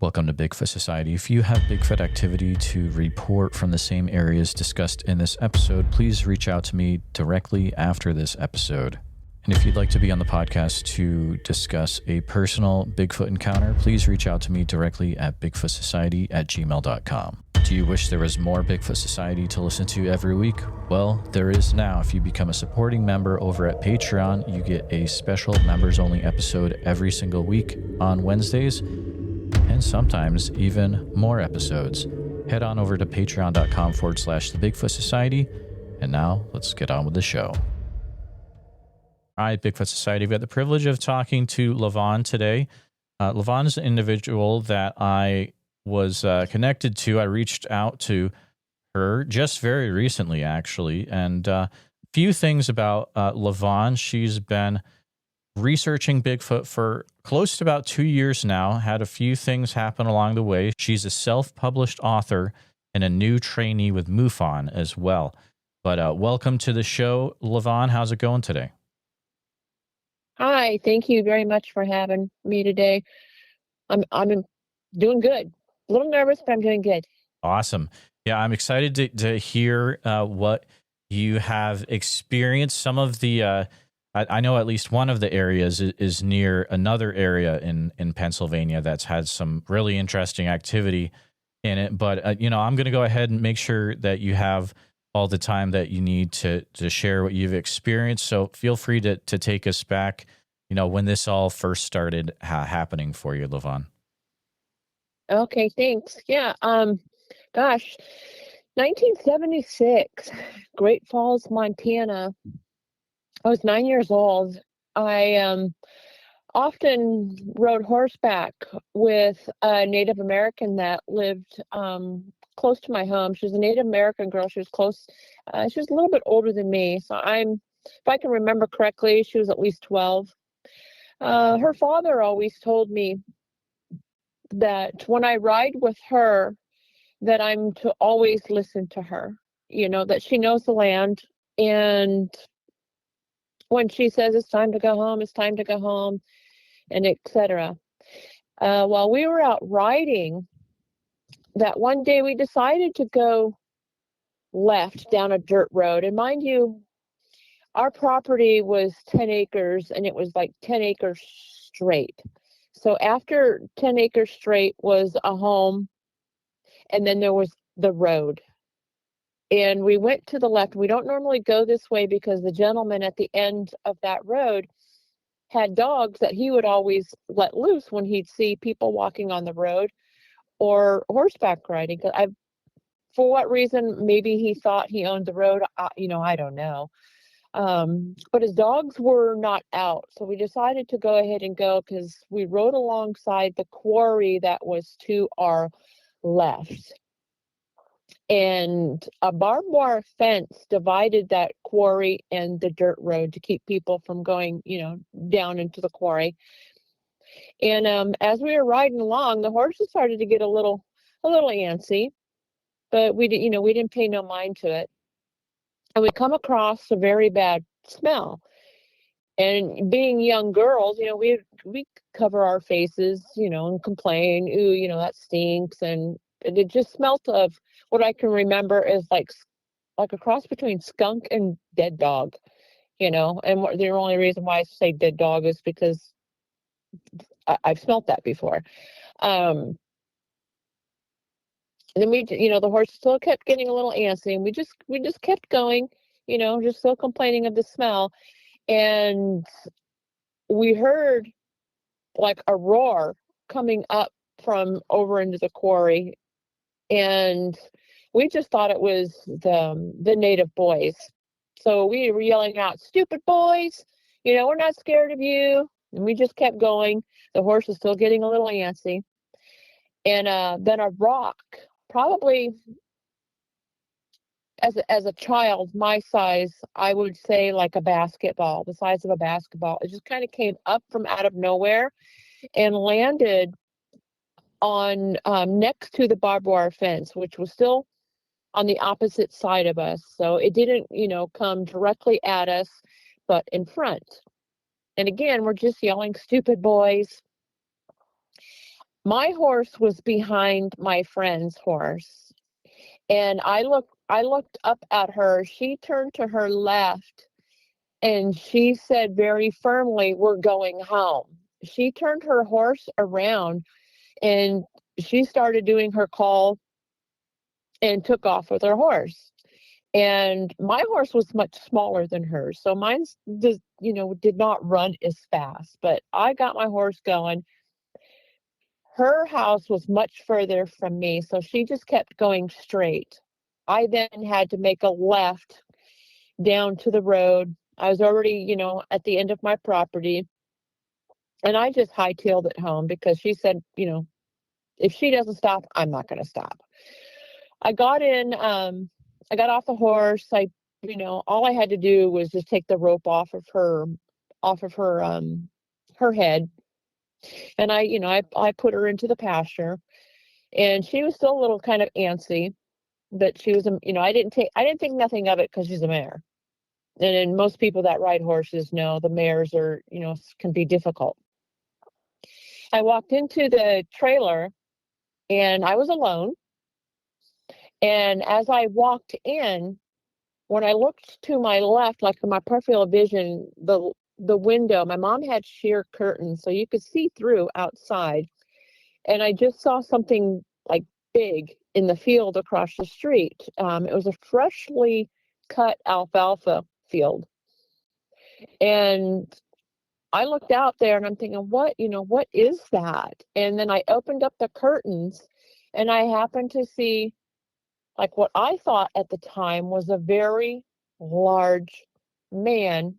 Welcome to Bigfoot Society. If you have Bigfoot activity to report from the same areas discussed in this episode, please reach out to me directly after this episode. And if you'd like to be on the podcast to discuss a personal Bigfoot encounter, please reach out to me directly at bigfootsociety@gmail.com. Do you wish there was more Bigfoot Society to listen to every week? Well, there is now. If you become a supporting member over at Patreon, you get a special members-only episode every single week on Wednesdays, and sometimes even more episodes. Head on over to patreon.com/the Bigfoot Society. And now let's get on with the show. All right, Bigfoot Society, we've got the privilege of talking to LaVon today. LaVon is an individual that I was connected to. I reached out to her just very recently, actually. And a few things about LaVon. She's been researching Bigfoot for close to about 2 years now, had a few things happen along the way. She's a self-published author and a new trainee with MUFON as well. But welcome to the show, LaVon. How's it going today? Hi, thank you very much for having me today. I'm doing good. A little nervous, but I'm doing good. Awesome. Yeah, I'm excited to hear what you have experienced. Some of the I know at least one of the areas is near another area in Pennsylvania that's had some really interesting activity in it. But, I'm going to go ahead and make sure that you have all the time that you need to share what you've experienced. So feel free to take us back, when this all first started happening for you, LaVon. Okay, thanks. Yeah, 1976, Great Falls, Montana. I was 9 years old. I often rode horseback with a Native American that lived close to my home. She was a Native American girl. She was close. She was a little bit older than me. So if I can remember correctly, she was at least 12. Her father always told me that when I ride with her, that I'm to always listen to her, that she knows the land. And when she says it's time to go home, it's time to go home, and etc. While we were out riding, that one day we decided to go left down a dirt road. And mind you, our property was 10 acres, and it was like 10 acres straight. So after 10 acres straight was a home, and then there was the road. And we went to the left. We don't normally go this way because the gentleman at the end of that road had dogs that he would always let loose when he'd see people walking on the road or horseback riding. For what reason, maybe he thought he owned the road. I don't know. But his dogs were not out. So we decided to go ahead and go because we rode alongside the quarry that was to our left. And a barbed wire fence divided that quarry and the dirt road to keep people from going, down into the quarry. And as we were riding along, the horses started to get a little antsy, but we didn't pay no mind to it. And we come across a very bad smell. And being young girls, we cover our faces, and complain, ooh, that stinks. And it just smelt of what I can remember is like a cross between skunk and dead dog, and the only reason why I say dead dog is because I've smelt that before. And then the horse still kept getting a little antsy, and we just kept going, just still complaining of the smell. And we heard like a roar coming up from over into the quarry, and we just thought it was the native boys. So we were yelling out, "Stupid boys, we're not scared of you." And we just kept going. The horse was still getting a little antsy. And then a rock, probably as a child, my size, I would say like a basketball, the size of a basketball. It just kind of came up from out of nowhere and landed on next to the barbed wire fence, which was still on the opposite side of us. So it didn't, come directly at us, but in front. And again, we're just yelling, "Stupid boys." My horse was behind my friend's horse, and I looked up at her. She turned to her left, and she said very firmly, "We're going home." She turned her horse around, and she started doing her call and took off with her horse. And my horse was much smaller than hers, so mine's did not run as fast. But I got my horse going. Her house was much further from me, so she just kept going straight. I then had to make a left down to the road. I was already, at the end of my property, and I just hightailed it home because she said, if she doesn't stop, I'm not going to stop. I got in, I got off the horse. All I had to do was just take the rope off of her head, and I put her into the pasture, and she was still a little kind of antsy, but she was, I didn't think nothing of it because she's a mare. And most people that ride horses know the mares are, can be difficult. I walked into the trailer and I was alone. And as I walked in, when I looked to my left, like in my peripheral vision, the window, my mom had sheer curtains, so you could see through outside. And I just saw something like big in the field across the street. It was a freshly cut alfalfa field. And I looked out there and I'm thinking, what is that? And then I opened up the curtains and I happened to see like what I thought at the time was a very large man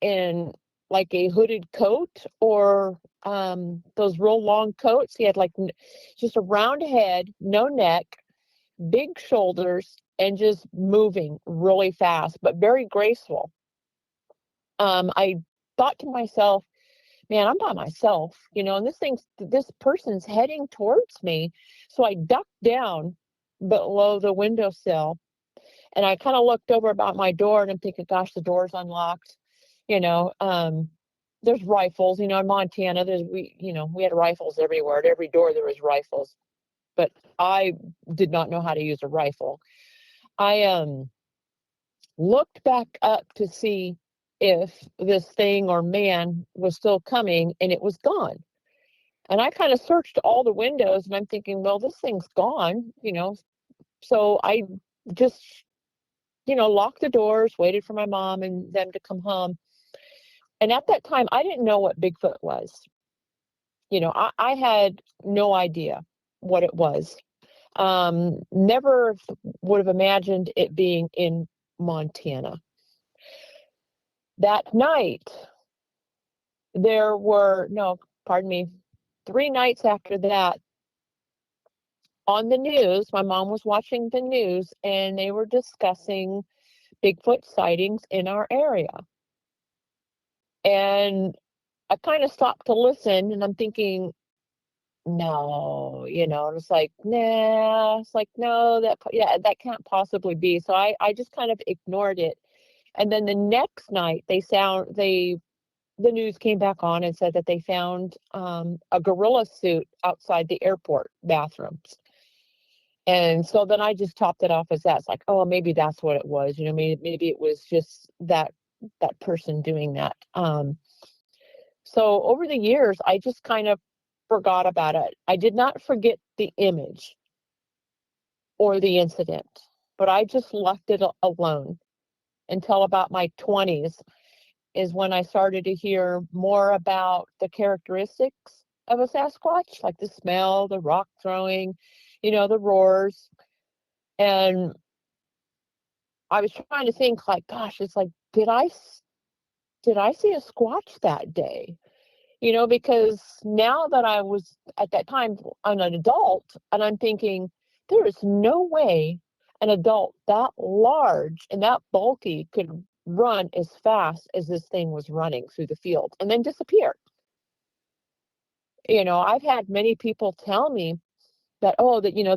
in like a hooded coat or those real long coats. He had like just a round head, no neck, big shoulders, and just moving really fast, but very graceful. I thought to myself, man, I'm by myself, and this person's heading towards me. So I ducked down below the windowsill and I kind of looked over about my door and I'm thinking, gosh, the door's unlocked. There's rifles, in Montana, we had rifles everywhere. At every door there was rifles, but I did not know how to use a rifle. I looked back up to see if this thing or man was still coming, and it was gone. And I kind of searched all the windows and I'm thinking, well, this thing's gone, So I just, locked the doors, waited for my mom and them to come home. And at that time, I didn't know what Bigfoot was. I had no idea what it was. Never would have imagined it being in Montana. That night, there were, no, pardon me, 3 nights after that, on the news, my mom was watching the news and they were discussing Bigfoot sightings in our area. And I kind of stopped to listen and I'm thinking, no, and it's like, nah, it's like, no, that can't possibly be. So I just kind of ignored it. And then the next night the news came back on and said that they found a gorilla suit outside the airport bathrooms. And so then I just topped it off as that. It's like, oh, maybe that's what it was. Maybe it was just that person doing that. So over the years, I just kind of forgot about it. I did not forget the image or the incident, but I just left it alone until about my 20s is when I started to hear more about the characteristics of a Sasquatch, like the smell, the rock throwing, the roars. And I was trying to think like, gosh, it's like, did I see a squatch that day? Because now that I was at that time I'm an adult and I'm thinking there is no way an adult that large and that bulky could run as fast as this thing was running through the field and then disappear. I've had many people tell me that,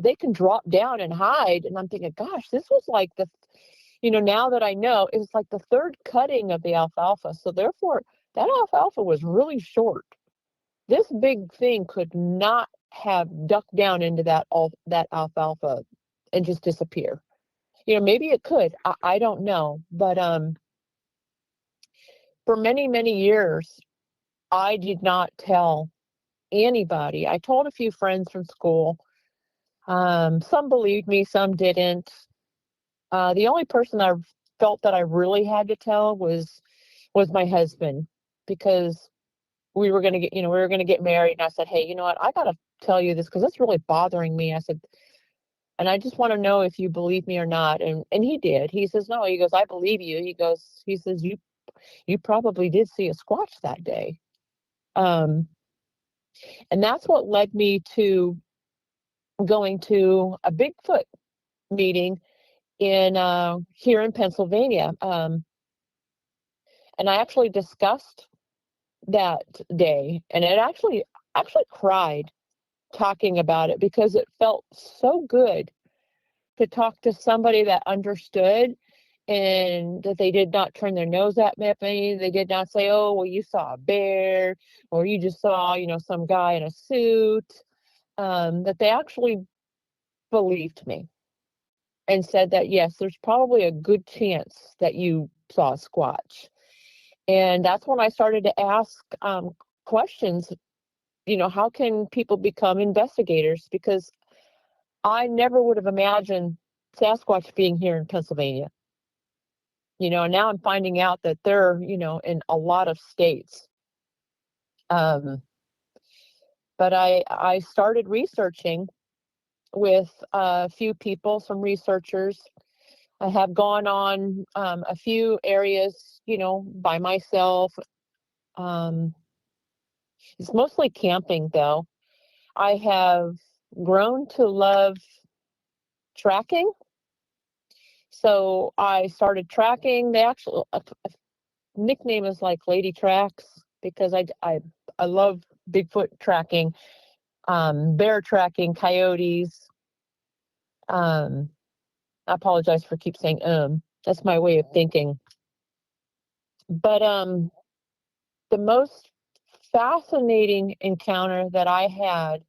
they can drop down and hide. And I'm thinking, gosh, this was like now that I know, it was like the third cutting of the alfalfa. So therefore, that alfalfa was really short. This big thing could not have ducked down into that alfalfa and just disappear. Maybe it could. I don't know. But for many, many years, I did not tell anybody. I told a few friends from school. Some believed me, some didn't. The only person I felt that I really had to tell was my husband, because we were going to get married, and I said, hey, you know what? I got to tell you this because it's really bothering me. I said, and I just want to know if you believe me or not. And he did. He says, no. He goes, I believe you. He says, you probably did see a squatch that day. And that's what led me to going to a Bigfoot meeting here in Pennsylvania. And I actually discussed that day, and it actually cried talking about it, because it felt so good to talk to somebody that understood, and that they did not turn their nose at me. They did not say, oh, well, you saw a bear, or you just saw, some guy in a suit. That they actually believed me and said that, yes, there's probably a good chance that you saw a squatch. And that's when I started to ask questions, how can people become investigators? Because I never would have imagined Sasquatch being here in Pennsylvania. And now I'm finding out that they're, in a lot of states. But I started researching with a few people, some researchers. I have gone on a few areas, by myself. It's mostly camping, though. I have grown to love tracking. So I started tracking. The actual nickname is like Lady Tracks, because I love Bigfoot tracking, bear tracking, coyotes. I apologize for keep saying That's my way of thinking. But the most fascinating encounter that I had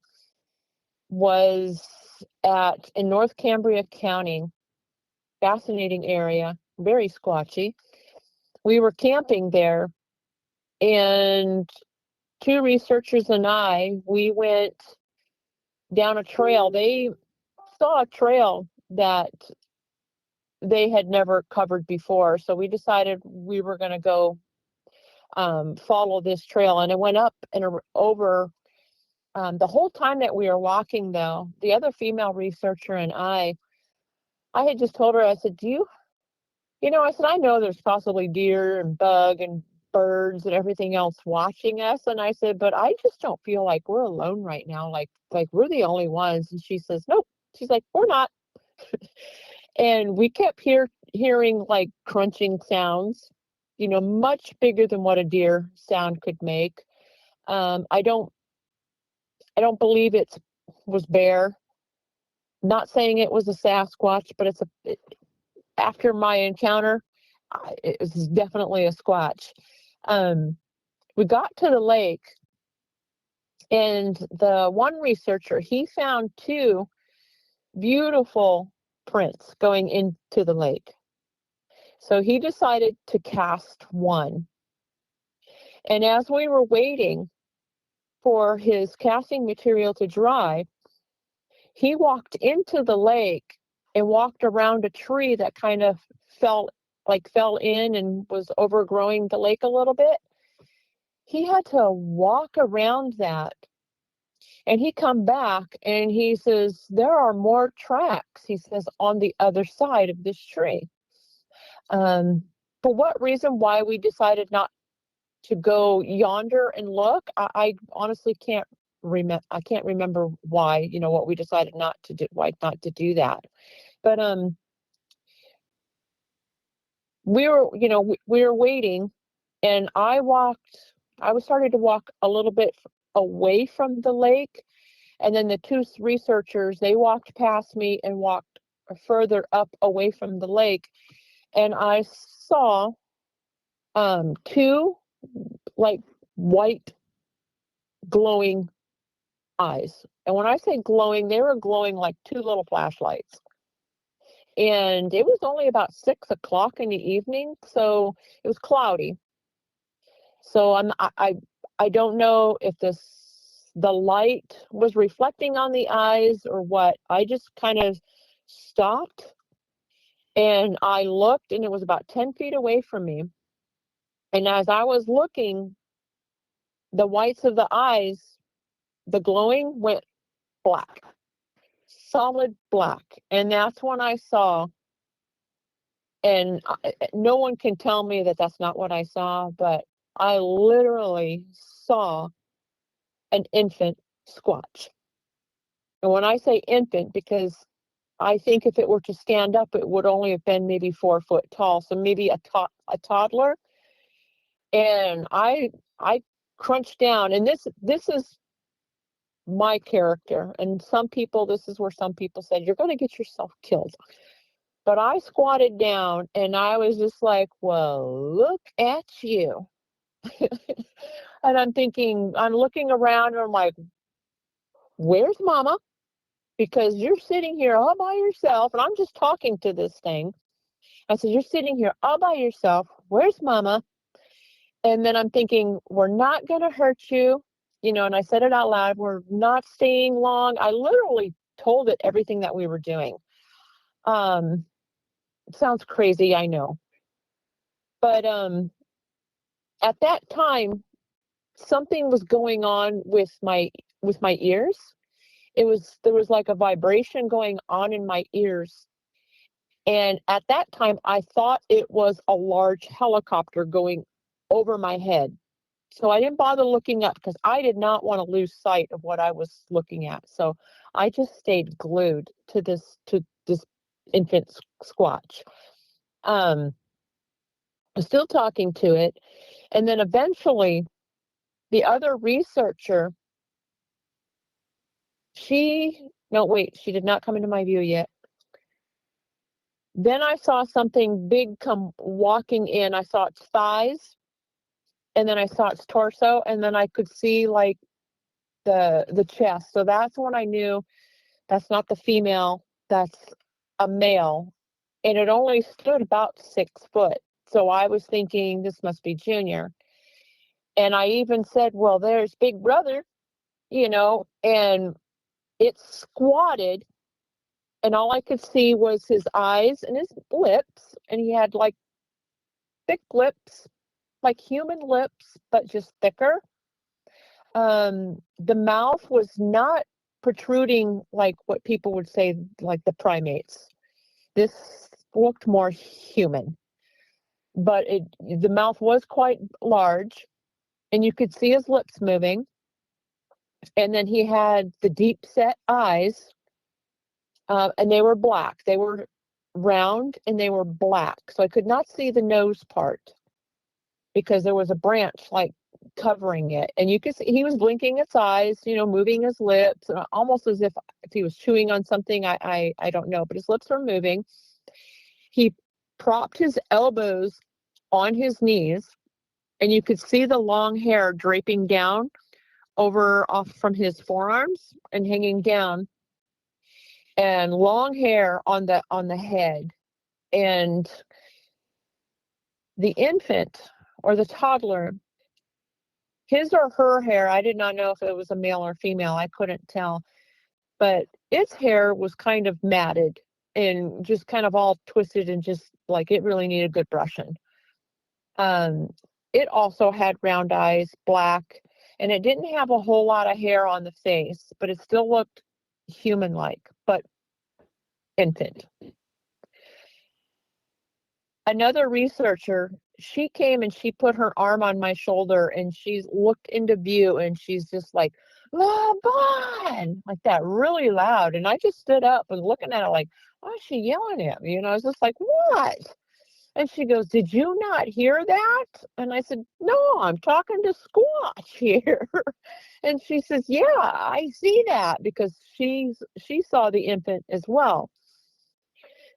was in North Cambria County. Fascinating area, very squatchy. We were camping there, and two researchers and we went down a trail. They saw a trail that they had never covered before, so we decided we were going to go follow this trail. And it went up and over. The whole time that we were walking, though, the other female researcher and I had just told her, I said, I said, I know there's possibly deer and bug and birds and everything else watching us. And I said, but I just don't feel like we're alone right now. Like we're the only ones. And she says, nope. She's like, we're not. And we kept hearing like crunching sounds, much bigger than what a deer sound could make. I don't believe it was bear. Not saying it was a Sasquatch, but after my encounter, it was definitely a squatch. We got to the lake, and the one researcher, he found two beautiful prints going into the lake. So he decided to cast one. And as we were waiting for his casting material to dry, he walked into the lake and walked around a tree that kind of fell in and was overgrowing the lake a little bit. He had to walk around that, and he come back and he says, there are more tracks, he says, on the other side of this tree. For what reason, why we decided not to go yonder and look, I honestly can't remember. I can't remember why, what we decided not to do, why not to do that. But we were waiting, and I started to walk a little bit away from the lake, and then the two researchers, they walked past me and walked further up away from the lake, and I saw two like white glowing eyes, And when I say glowing, they were glowing like two little flashlights. And it was only about 6 o'clock in the evening, so it was cloudy. So I don't know if the light was reflecting on the eyes or what. I just kind of stopped and I looked, and it was about 10 feet away from me. And as I was looking, the whites of the eyes, the glowing went black, solid black. And that's when I saw, and no one can tell me that that's not what I saw, but I literally saw an infant squatch. And when I say infant, because I think if it were to stand up, it would only have been maybe 4 foot tall, so maybe a toddler. And I crunched down, and this is my character. And some people, this is where some people said, you're going to get yourself killed. But I squatted down, and I was just like, well, look at you. And I'm thinking, I'm looking around, and I'm like, where's mama? Because you're sitting here all by yourself, and I'm just talking to this thing. I said, you're sitting here all by yourself. Where's mama? And then I'm thinking, we're not going to hurt you. You know, and I said it out loud. We're not staying long. I literally told it everything that we were doing. It sounds crazy, I know. But at that time, something was going on with my ears. There was like a vibration going on in my ears. And at that time, I thought it was a large helicopter going over my head. So I didn't bother looking up because I did not want to lose sight of what I was looking at. So I just stayed glued to this infant squatch. I'm still talking to it. And then eventually the other researcher, she did not come into my view yet. Then I saw something big come walking in. I saw its thighs, and then I saw its torso, and then I could see like the chest. So that's when I knew that's not the female, that's a male. And it only stood about 6 foot. So I was thinking this must be Junior. And I even said, well, there's Big Brother, you know, and it squatted, and all I could see was his eyes and his lips, and he had like thick lips, like human lips, but just thicker. The mouth was not protruding like what people would say, like the primates. This looked more human, but the mouth was quite large, and you could see his lips moving. And then he had the deep set eyes, and they were black. They were round and they were black. So I could not see the nose part because there was a branch like covering it. And you could see he was blinking his eyes, you know, moving his lips, almost as if he was chewing on something. I don't know, but his lips were moving. He propped his elbows on his knees, and you could see the long hair draping down off from his forearms and hanging down, and long hair on the head. And the infant or the toddler, his or her hair, I did not know if it was a male or female, I couldn't tell, but its hair was kind of matted and just kind of all twisted, and just like it really needed good brushing. It also had round eyes, black, and it didn't have a whole lot of hair on the face, but it still looked human-like, but infant. Another researcher, she came and she put her arm on my shoulder, and she's looked into view, and she's just like, LaVon, like that, really loud. And I just stood up and looking at her like, why is she yelling at me? You know, I was just like, what? And she goes, did you not hear that? And I said, no, I'm talking to Squatch here. And she says, yeah, I see that, because she saw the infant as well.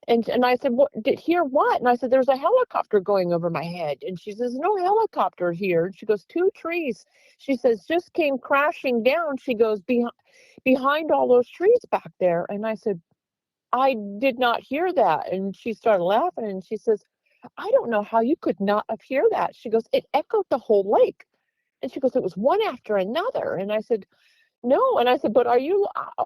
And I said, what, hear what? And I said, there's a helicopter going over my head. And she says, no helicopter here. And she goes, 2 trees. She says, just came crashing down. She goes, behind. behind all those trees back there. And I said, I did not hear that. And she started laughing and she says, I don't know how you could not have heard that. She goes, it echoed the whole lake. And she goes, it was one after another. And I said, no. And I said, but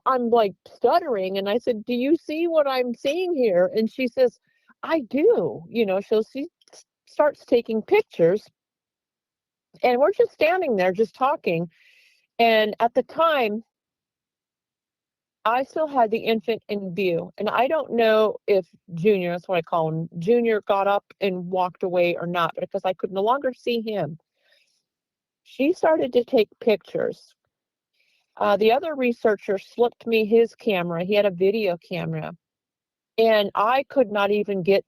I'm like stuttering. And I said, do you see what I'm seeing here? And she says, I do. So she starts taking pictures. And we're just standing there just talking. And at the time, I still had the infant in view. And I don't know if Junior, that's what I call him, Junior got up and walked away or not, because I could no longer see him. She started to take pictures. The other researcher slipped me his camera. He had a video camera. And I could not even get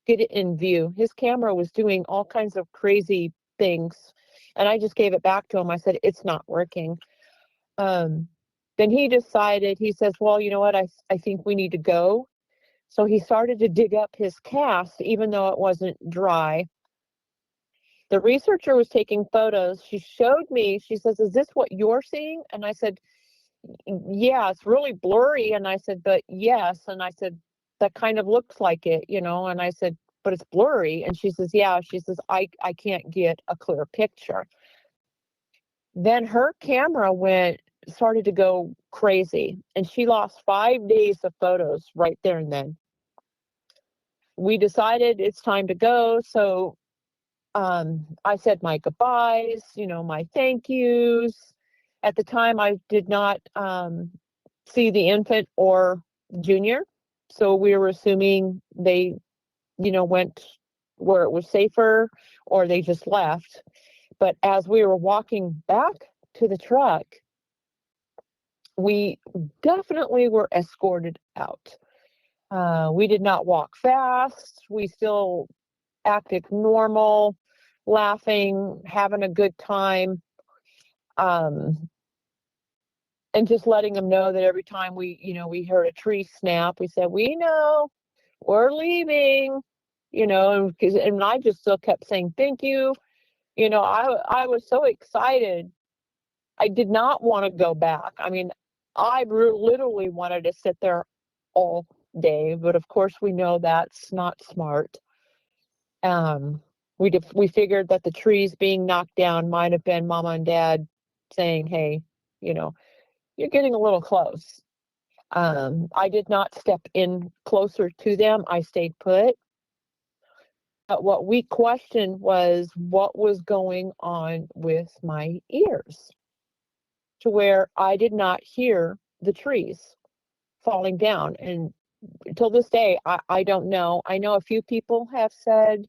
it in view. His camera was doing all kinds of crazy things. And I just gave it back to him. I said, it's not working. Then he decided, he says, well, you know what, I think we need to go. So he started to dig up his cast, even though it wasn't dry. The researcher was taking photos. She showed me, she says, is this what you're seeing? And I said, yeah, it's really blurry. And I said, but yes. And I said, that kind of looks like it, and I said, but it's blurry. And she says, yeah. She says, I can't get a clear picture. Then her camera started to go crazy, and she lost 5 days of photos right there and then. We decided it's time to go. So I said my goodbyes, my thank yous. At the time, I did not see the infant or Junior. So we were assuming they, went where it was safer, or they just left. But as we were walking back to the truck, we definitely were escorted out. We did not walk fast. We still acted normal, laughing, having a good time, and just letting them know that every time we heard a tree snap, we said, we know, we're leaving, and I just still kept saying, thank you. I was so excited. I did not want to go back. I mean, I literally wanted to sit there all day, but of course we know that's not smart. We figured that the trees being knocked down might have been Mama and Dad saying, hey, you're getting a little close. I did not step in closer to them. I stayed put. But what we questioned was what was going on with my ears, to where I did not hear the trees falling down. And until this day, I don't know. I know a few people have said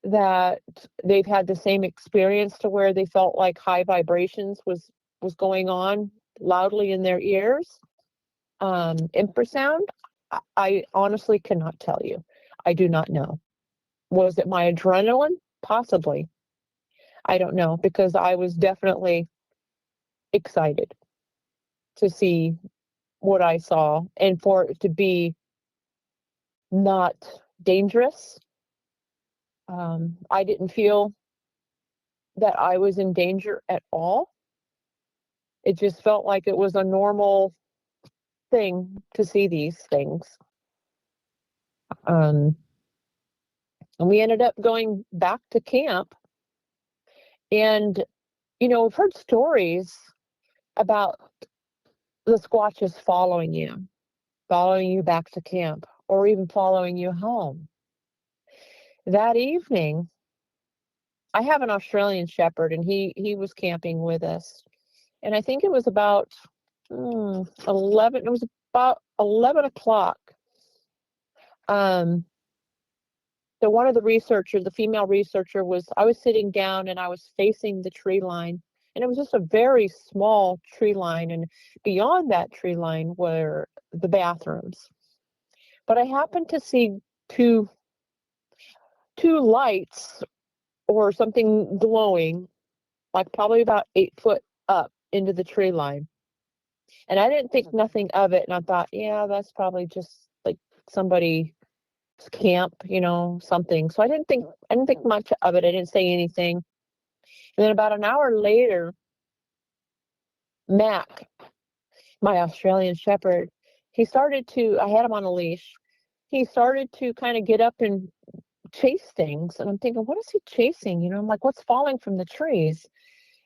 that they've had the same experience, to where they felt like high vibrations was going on loudly in their ears. Infrasound, I honestly cannot tell you. I do not know. Was it my adrenaline? Possibly. I don't know, because I was definitely excited to see what I saw, and for it to be not dangerous. I didn't feel that I was in danger at all. It just felt like it was a normal thing to see these things. And we ended up going back to camp. And, we've heard stories about the squatches following you back to camp, or even following you home. That evening, I have an Australian Shepherd, and he was camping with us. And I think it was about 11. It was about 11 o'clock. So one of the researchers, the female researcher, I was sitting down and I was facing the tree line, and it was just a very small tree line, and beyond that tree line were the bathrooms. But I happened to see two lights, or something glowing, like probably about 8 foot up into the tree line. And I didn't think nothing of it, and I thought, yeah, that's probably just like somebody camp, something. So I didn't think much of it. I didn't say anything. And then about an hour later, Mac, my Australian Shepherd, I had him on a leash. He started to kind of get up and chase things. And I'm thinking, what is he chasing? I'm like, what's falling from the trees?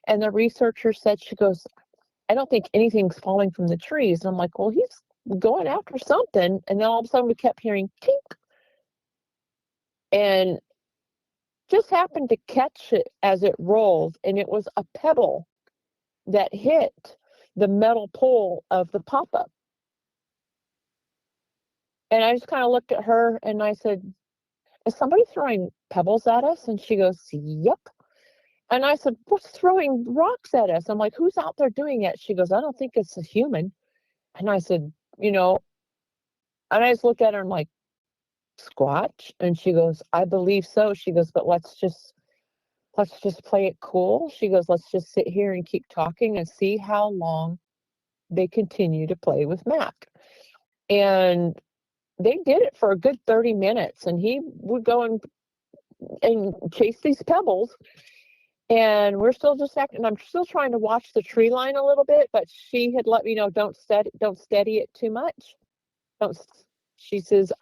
And the researcher said, she goes, I don't think anything's falling from the trees. And I'm like, well, he's going after something. And then all of a sudden we kept hearing tink. And just happened to catch it as it rolled. And it was a pebble that hit the metal pole of the pop-up. And I just kind of looked at her and I said, is somebody throwing pebbles at us? And she goes, yep. And I said, what's throwing rocks at us? I'm like, who's out there doing it? She goes, I don't think it's a human. And I said, and I just looked at her and like, Squatch? And she goes, I believe so. She goes, but let's just play it cool. She goes, let's just sit here and keep talking and see how long they continue to play with Mac. And they did it for a good 30 minutes, and he would go and chase these pebbles. And we're still just acting. I'm still trying to watch the tree line a little bit, but she had let me know, don't steady it too much. She says,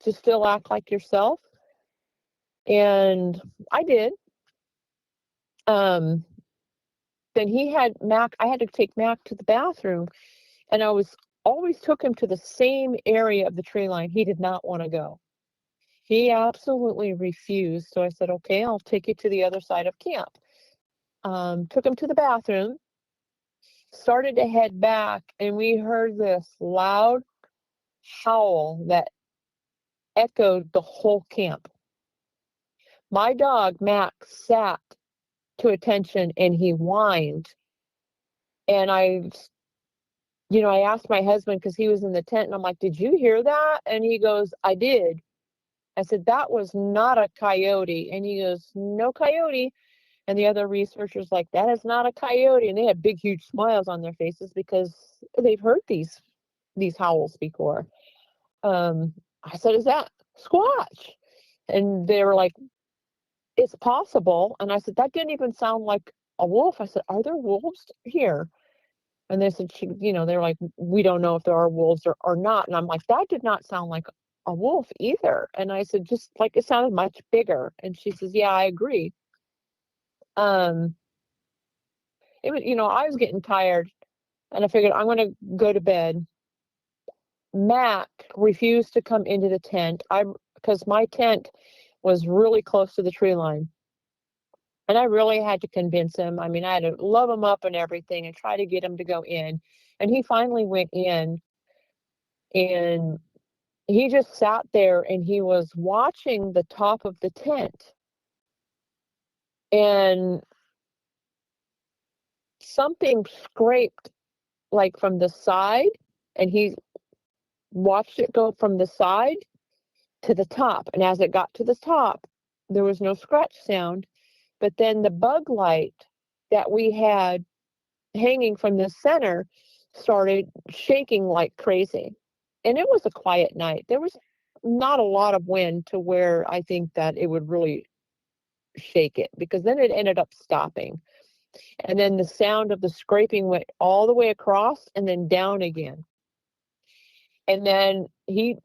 just still act like yourself. And I did. Then I had to take Mac to the bathroom, and I always took him to the same area of the tree line. He did not want to go. He absolutely refused. So I said, okay, I'll take you to the other side of camp. Took him to the bathroom, started to head back, and we heard this loud howl that echoed the whole camp. My dog, Max, sat to attention and he whined. And I asked my husband, because he was in the tent, and I'm like, did you hear that? And he goes, I did. I said, that was not a coyote. And he goes, no coyote. And the other researchers like, that is not a coyote. And they had big, huge smiles on their faces because they've heard these howls before. I said, is that Squatch? And they were like, it's possible. And I said, that didn't even sound like a wolf. I said, are there wolves here? And they said, they're like, we don't know if there are wolves or not. And I'm like, that did not sound like a wolf either. And I said, just like it sounded much bigger. And she says, yeah, I agree. It was, I was getting tired, and I figured I'm going to go to bed. Mac refused to come into the tent. Because my tent was really close to the tree line. And I really had to convince him. I mean, I had to love him up and everything and try to get him to go in. And he finally went in, and he just sat there and he was watching the top of the tent. And something scraped like from the side, and he watched it go from the side to the top. And as it got to the top, there was no scratch sound. But then the bug light that we had hanging from the center started shaking like crazy. And it was a quiet night. There was not a lot of wind to where I think that it would really shake it, because then it ended up stopping. And then the sound of the scraping went all the way across and then down again. And then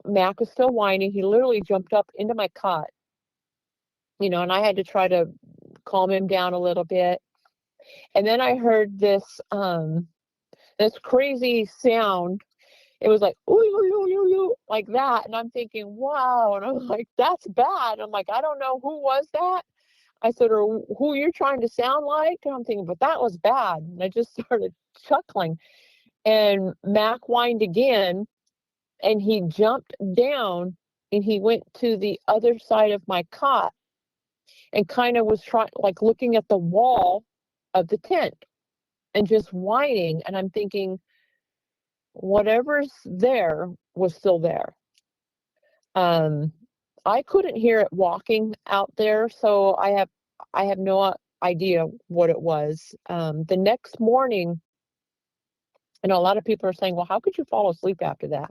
Mac was still whining. He literally jumped up into my cot, and I had to try to calm him down a little bit. And then I heard this crazy sound. It was like, ooh, ooh, ooh, ooh, like that. And I'm thinking, wow. And I'm like, that's bad. I'm like, I don't know who was that. I said, or who you're trying to sound like. And I'm thinking, but that was bad. And I just started chuckling. And Mac whined again, and he jumped down, and he went to the other side of my cot and kind of was looking at the wall of the tent and just whining. And I'm thinking, whatever's there was still there. I couldn't hear it walking out there, so I have no idea what it was. The next morning, and a lot of people are saying, well, how could you fall asleep after that?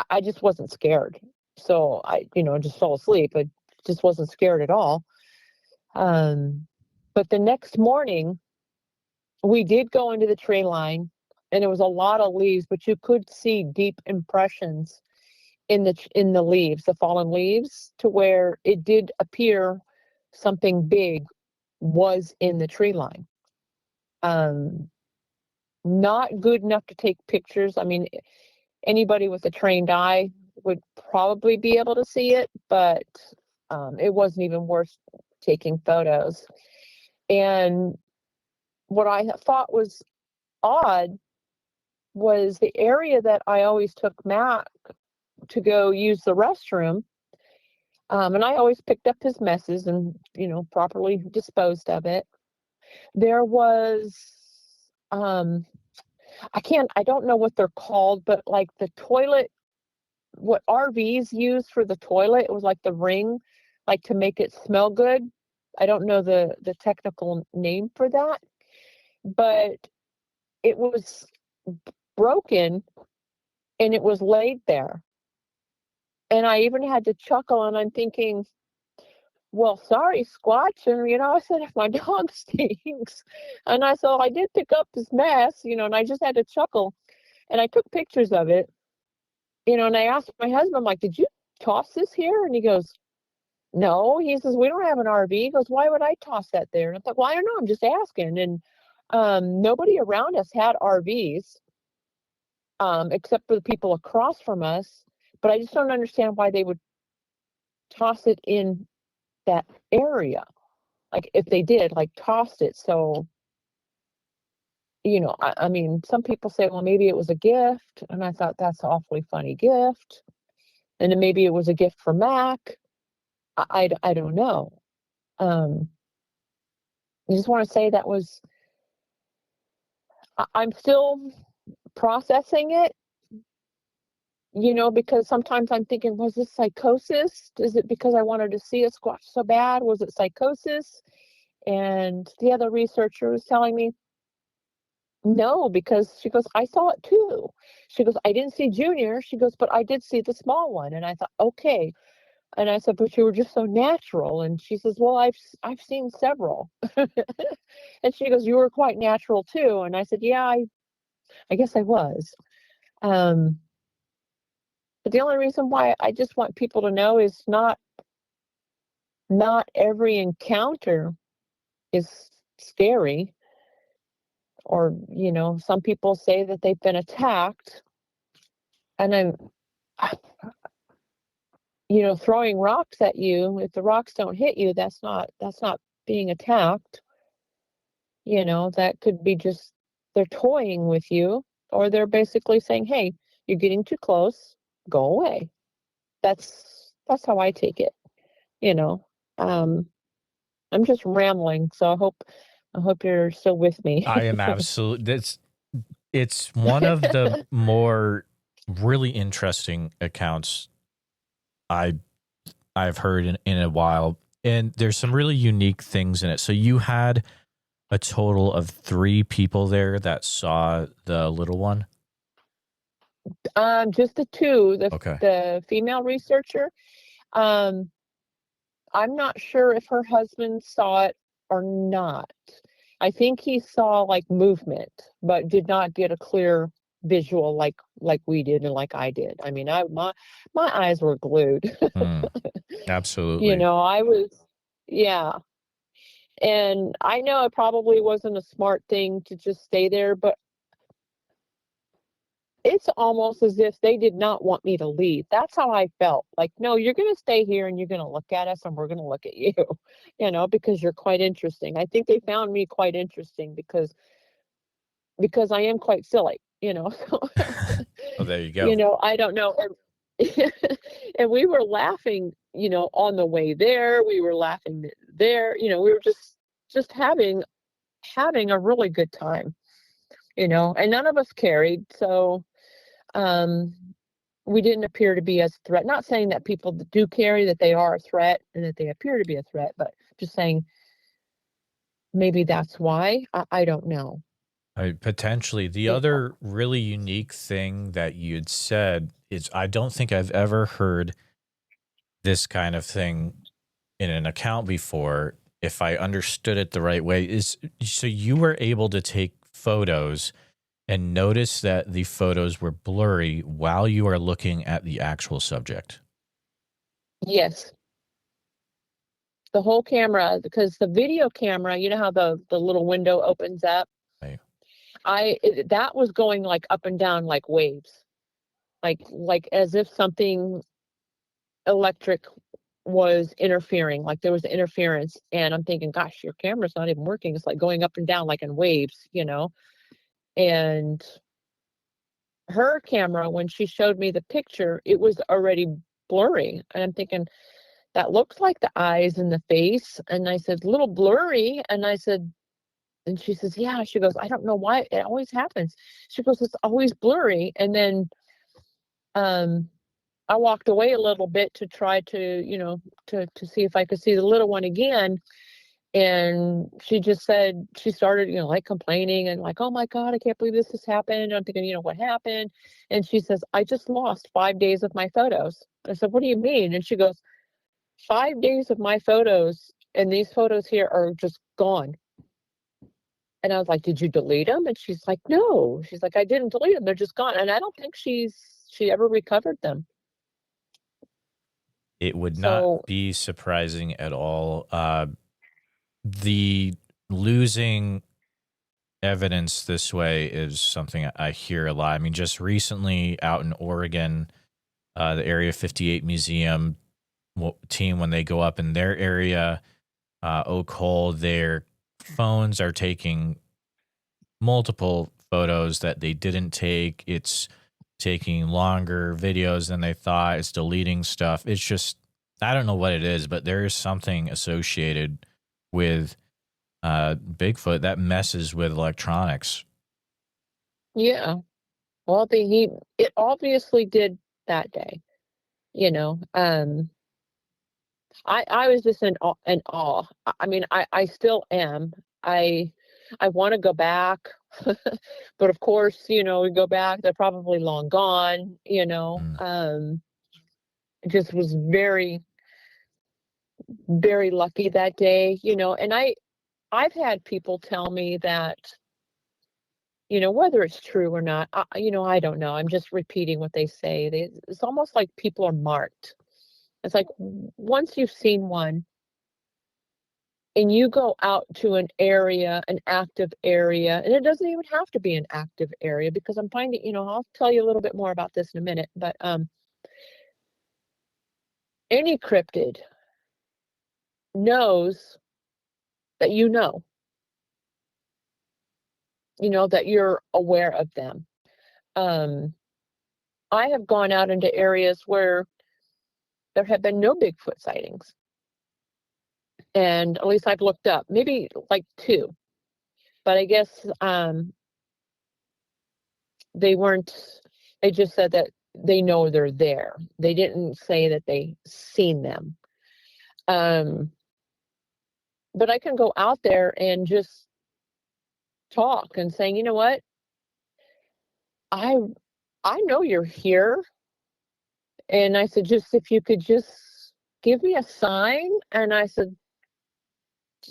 I just wasn't scared. So I just fell asleep. I just wasn't scared at all. But the next morning, we did go into the tree line, and it was a lot of leaves, but you could see deep impressions in the leaves, the fallen leaves, to where it did appear something big was in the tree line. Not good enough to take pictures. I mean, anybody with a trained eye would probably be able to see it, but it wasn't even worth taking photos. And what I thought was odd was the area that I always took Mac to go use the restroom. And I always picked up his messes and, properly disposed of it. There was, I don't know what they're called, but like the toilet, what RVs use for the toilet, it was like the ring, like to make it smell good. I don't know the technical name for that, but it was broken and it was laid there. And I even had to chuckle, and I'm thinking, well, sorry, Squatch. And, I said, if my dog stinks. And I said, I did pick up this mess, and I just had to chuckle. And I took pictures of it, and I asked my husband, I'm like, did you toss this here? And he goes, no. He says, we don't have an RV. He goes, why would I toss that there? And I thought, well, I don't know. I'm just asking. And nobody around us had RVs, except for the people across from us. But I just don't understand why they would toss it in that area. Like if they did, like tossed it. So, I mean, some people say, well, maybe it was a gift. And I thought, that's an awfully funny gift. And then maybe it was a gift for Mac. I don't know. I just want to say that was, I'm still processing it, because sometimes I'm thinking, was this psychosis? Is it because I wanted to see a squatch so bad? Was it psychosis? And the other researcher was telling me, no, because she goes, I saw it too. She goes, I didn't see Junior. She goes, but I did see the small one. And I thought, okay. And I said, but you were just so natural. And she says, well, I've seen several. And she goes, you were quite natural too. And I said, yeah, I guess I was. But the only reason why I just want people to know is not every encounter is scary. Or, some people say that they've been attacked. And I'm, throwing rocks at you. If the rocks don't hit you, that's not being attacked. That could be just they're toying with you, or they're basically saying, hey, you're getting too close, go away. That's how I take it. I'm just rambling, so I hope you're still with me. I am absolutely. It's one of the more really interesting accounts I've heard in a while, and there's some really unique things in it. So you had a total of 3 people there that saw the little one. Just the 2. Okay. The female researcher. I'm not sure if her husband saw it or not. I think he saw like movement, but did not get a clear visual like we did and like I did. I mean, my eyes were glued. Absolutely. I was, yeah. And I know it probably wasn't a smart thing to just stay there, but it's almost as if they did not want me to leave. That's how I felt. Like, no, you're going to stay here and you're going to look at us and we're going to look at you, because you're quite interesting. I think they found me quite interesting because I am quite silly, Well, there you go. I don't know. And we were laughing, on the way there. We were laughing there. We were just having a really good time, and none of us carried. So we didn't appear to be as a threat. Not saying that people that do carry, that they are a threat and that they appear to be a threat, but just saying maybe that's why. I don't know. Potentially. The other really unique thing that you'd said is I don't think I've ever heard this kind of thing in an account before. if I understood it the right way, is so you were able to take photos and notice that the photos were blurry while you are looking at the actual subject. Yes. The whole camera, because the video camera, you know how the little window opens up? Right. That was going like up and down like waves. Like as if something electric was interfering, like there was interference. And I'm thinking, gosh, your camera's not even working. It's like going up and down like in waves, you know? And her camera, when she showed me the picture, it was already blurry. And I'm thinking, that looks like the eyes and the face. And I said, a little blurry. And I said, and she says, yeah. She goes, I don't know why it always happens. She goes, it's always blurry. And then I walked away a little bit to try to, to see if I could see the little one again. And she just said, she started, like complaining and like, oh my God, I can't believe this has happened. I'm thinking, what happened? And she says, I just lost 5 days of my photos. I said, what do you mean? And she goes, 5 days of my photos, and these photos here are just gone. And I was like, did you delete them? And she's like, no. She's like, I didn't delete them. They're just gone. And I don't think she ever recovered them. It would not So be surprising at all. The losing evidence this way is something I hear a lot. I mean, just recently out in Oregon, the Area 58 Museum team, when they go up in their area, Oak Hole, their phones are taking multiple photos that they didn't take. It's taking longer videos than they thought. It's deleting stuff. It's just, I don't know what it is, but there is something associated with Bigfoot that messes with electronics. yeah, well, it obviously did that day. I was just in awe. I mean, I still am. I want to go back, but of course, we go back, they're probably long gone. Mm. Just was very, very lucky that day. And I've had people tell me that, whether it's true or not, I don't know. I'm just repeating what they say. It's almost like people are marked. It's like once you've seen one and you go out to an area, an active area, and it doesn't even have to be an active area, because I'm finding, I'll tell you a little bit more about this in a minute, but any cryptid knows that that you're aware of them. I have gone out into areas where there have been no Bigfoot sightings. And at least I've looked up, maybe like 2. But I guess they just said that they know they're there. They didn't say that they seen them. But I can go out there and just talk and saying, you know what? I know you're here. And I said, just if you could just give me a sign. And I said,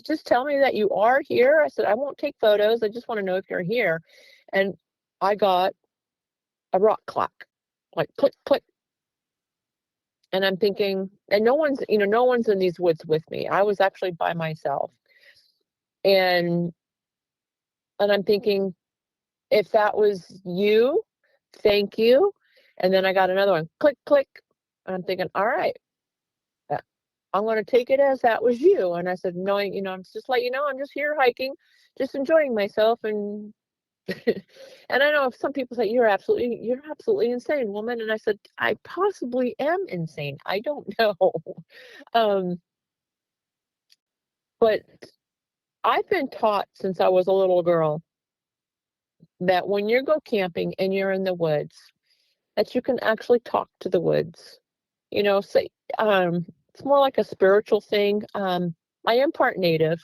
just tell me that you are here. I said, I won't take photos. I just want to know if you're here. And I got a rock clack, like click, click. And I'm thinking, and no one's in these woods with me. I was actually by myself. And I'm thinking, if that was you, thank you. And then I got another one, click, click. And I'm thinking, all right, I'm going to take it as that was you. And I said, no, I'm just like, I'm just here hiking, just enjoying myself. And and I know some people say, you're absolutely insane, woman. And I said, I possibly am insane. I don't know. But I've been taught since I was a little girl that when you go camping and you're in the woods, that you can actually talk to the woods. Say, it's more like a spiritual thing. I am part Native.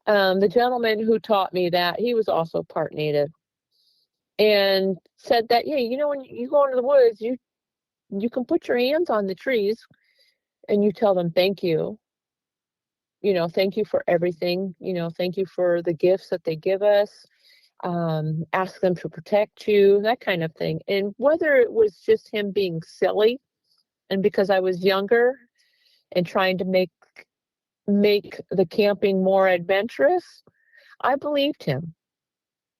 The gentleman who taught me that, he was also part Native, and said that, yeah, when you go into the woods, you can put your hands on the trees and you tell them thank you. thank you for everything. Thank you for the gifts that they give us. Ask them to protect you, that kind of thing. And whether it was just him being silly and because I was younger and trying to make the camping more adventurous, I believed him.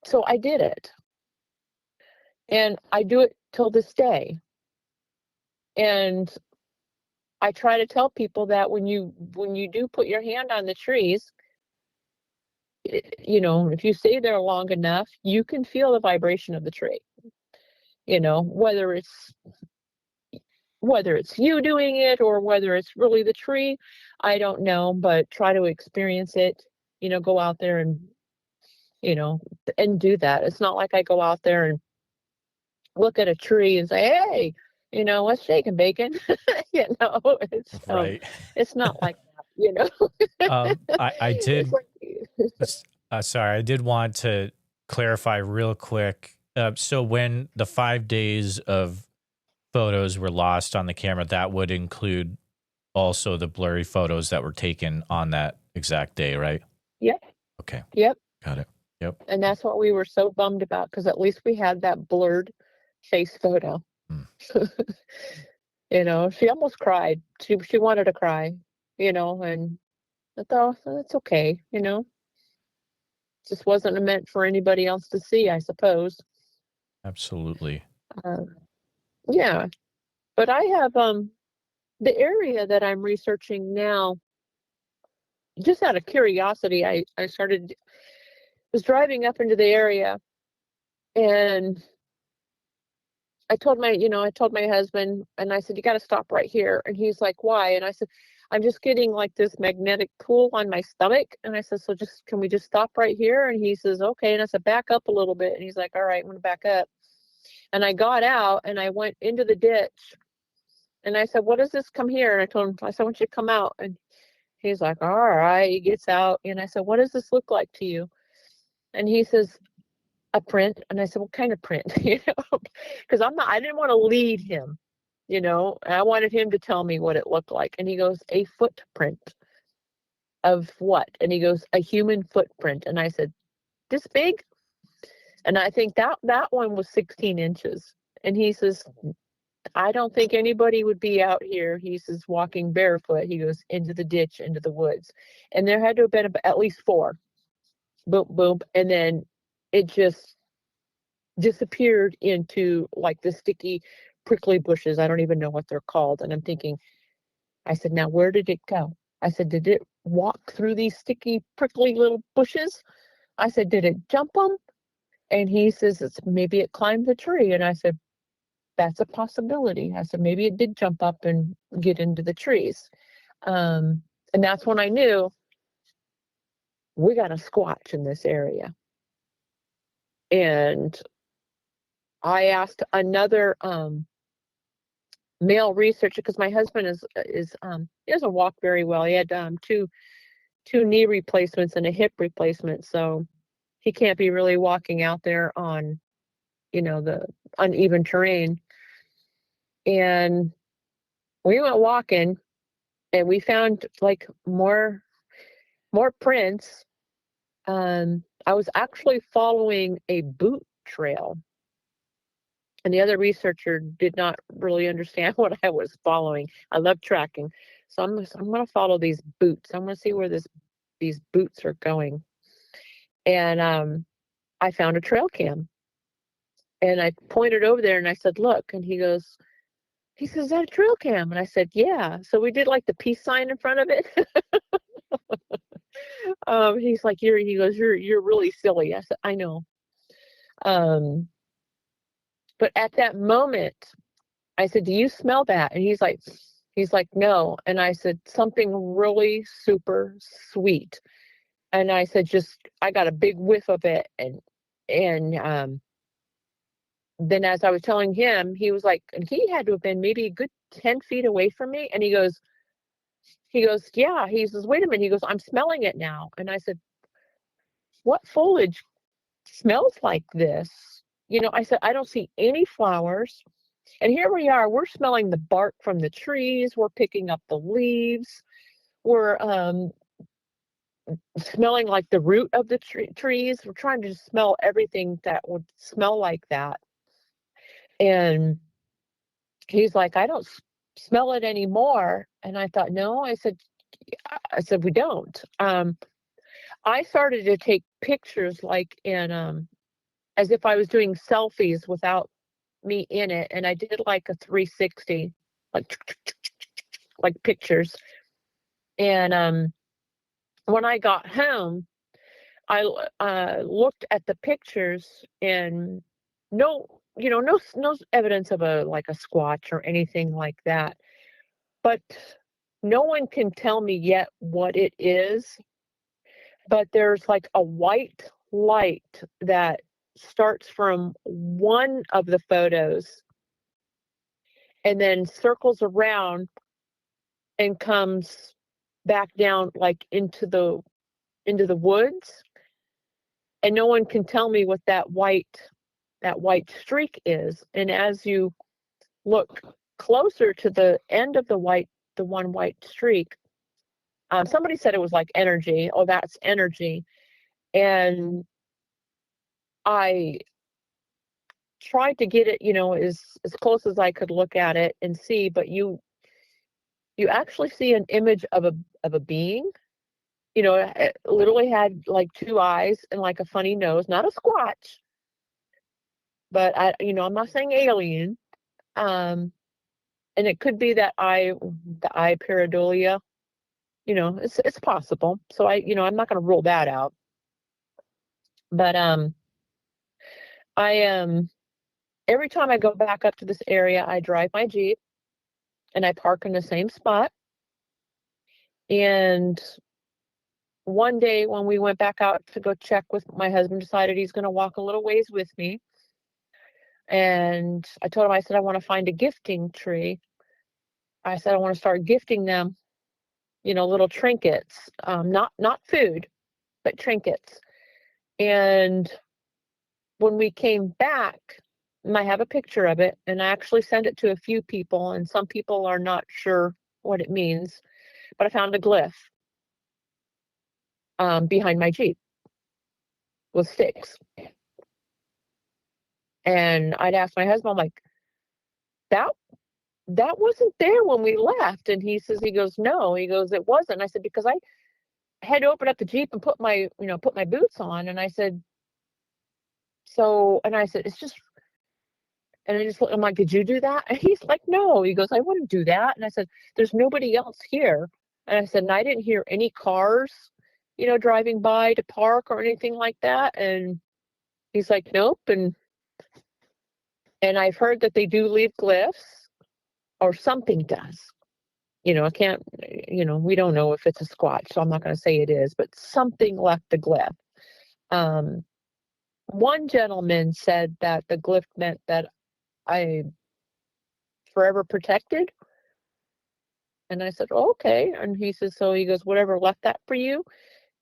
So I did it. And I do it till this day. And I try to tell people that when you do put your hand on the trees, if you stay there long enough, you can feel the vibration of the tree. Whether it's you doing it or whether it's really the tree, I don't know, but try to experience it, go out there and, and do that. It's not like I go out there and look at a tree and say, hey, what's shaking bacon? It's Right. it's not like that, I did. It's like, Sorry, I did want to clarify real quick. So when the 5 days of photos were lost on the camera, that would include also the blurry photos that were taken on that exact day, right? Yep. Okay. Yep. Got it. Yep. And that's what we were so bummed about, because at least we had that blurred face photo. She almost cried. She wanted to cry, and I thought, that's okay, just wasn't meant for anybody else to see, I suppose. Absolutely. Yeah. But I have the area that I'm researching now, just out of curiosity, I was driving up into the area, and I told my husband, and I said, you got to stop right here. And he's like, why? And I said, I'm just getting like this magnetic pull on my stomach. And I said, so can we just stop right here? And he says, okay. And I said, back up a little bit. And he's like, all right, I'm going to back up. And I got out and I went into the ditch. And I said, what does this come here? And I told him, I said, I want you to come out. And he's like, all right. He gets out. And I said, what does this look like to you? And he says, a print. And I said, what kind of print? Because I didn't want to lead him, I wanted him to tell me what it looked like. And he goes, a footprint of what? And he goes, a human footprint. And I said, this big? And I think that one was 16 inches. And he says, I don't think anybody would be out here. He says, walking barefoot. He goes into the ditch, into the woods. And there had to have been at least 4. Boom, boom. And then it just disappeared into like the sticky, prickly bushes. I don't even know what they're called. And I'm thinking, I said, now where did it go? I said, did it walk through these sticky, prickly little bushes? I said, did it jump them? And he says, maybe it climbed the tree. And I said, that's a possibility. I said, maybe it did jump up and get into the trees. And that's when I knew we got a squatch in this area. And I asked another male researcher, because my husband he doesn't walk very well. He had two knee replacements and a hip replacement, so he can't be really walking out there on the uneven terrain. And we went walking, and we found like more prints. I was actually following a boot trail, and the other researcher did not really understand what I was following. I love tracking, so I'm going to follow these boots. I'm going to see where these boots are going. And I found a trail cam, and I pointed over there, and I said, "Look." And he says, "Is that a trail cam?" And I said, "Yeah." So we did like the peace sign in front of it. He's like, he goes, you're really silly. I said, I know. But at that moment, I said, do you smell that? And he's like, no. And I said, something really super sweet. And I said, I got a big whiff of it. And then as I was telling him, he was like, and he had to have been maybe a good 10 feet away from me. And he goes, yeah. He says, wait a minute. He goes, I'm smelling it now. And I said, what foliage smells like this? I said, I don't see any flowers. And here we are, we're smelling the bark from the trees. We're picking up the leaves. We're smelling like the root of the trees. We're trying to smell everything that would smell like that. And he's like, I don't smell it anymore. And I thought, no, I said, we don't. I started to take pictures like in, as if I was doing selfies without me in it. And I did like a 360, like pictures. And when I got home, I looked at the pictures and no evidence of a squatch or anything like that. But no one can tell me yet what it is. But there's like a white light that starts from one of the photos and then circles around and comes back down like into the woods. And no one can tell me what that white streak is. And as you look closer to the end of the one white streak, somebody said it was like energy. Oh, that's energy. And I tried to get it, as close as I could look at it and see, but you actually see an image of a being. It literally had like two eyes and like a funny nose, not a squatch, but I'm not saying alien. And it could be the eye pareidolia. It's possible. So I'm not going to rule that out. But I every time I go back up to this area, I drive my Jeep and I park in the same spot. And one day when we went back out to go check, with my husband decided he's going to walk a little ways with me. And I told him, I said, I want to find a gifting tree. I said, I want to start gifting them, little trinkets, not food, but trinkets. And when we came back, and I have a picture of it, and I actually sent it to a few people, and some people are not sure what it means, but I found a glyph behind my Jeep with sticks. And I'd asked my husband, I'm like, that wasn't there when we left. And he goes, no. He goes, it wasn't. I said, because I had to open up the Jeep and put my boots on. And I said, it's just, and I'm like, did you do that? And he's like, no. He goes, I wouldn't do that. And I said, there's nobody else here. And I said, and I didn't hear any cars, driving by to park or anything like that. And he's like, nope. And I've heard that they do leave glyphs, or something does. I can't, we don't know if it's a squatch, so I'm not going to say it is, but something left the glyph. One gentleman said that the glyph meant that I forever protected. And I said, oh, okay. And he says, so he goes, whatever left that for you?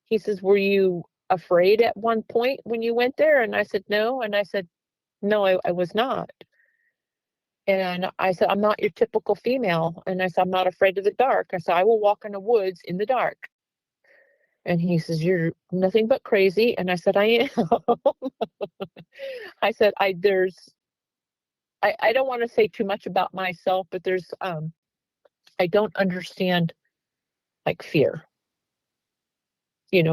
He says, were you afraid at one point when you went there? And I said, no. And I said, no, I was not. And I said, I'm not your typical female. And I said, I'm not afraid of the dark. I said, I will walk in the woods in the dark. And he says, you're nothing but crazy. And I said, I am. I said, I don't want to say too much about myself, but there's, I don't understand like fear. I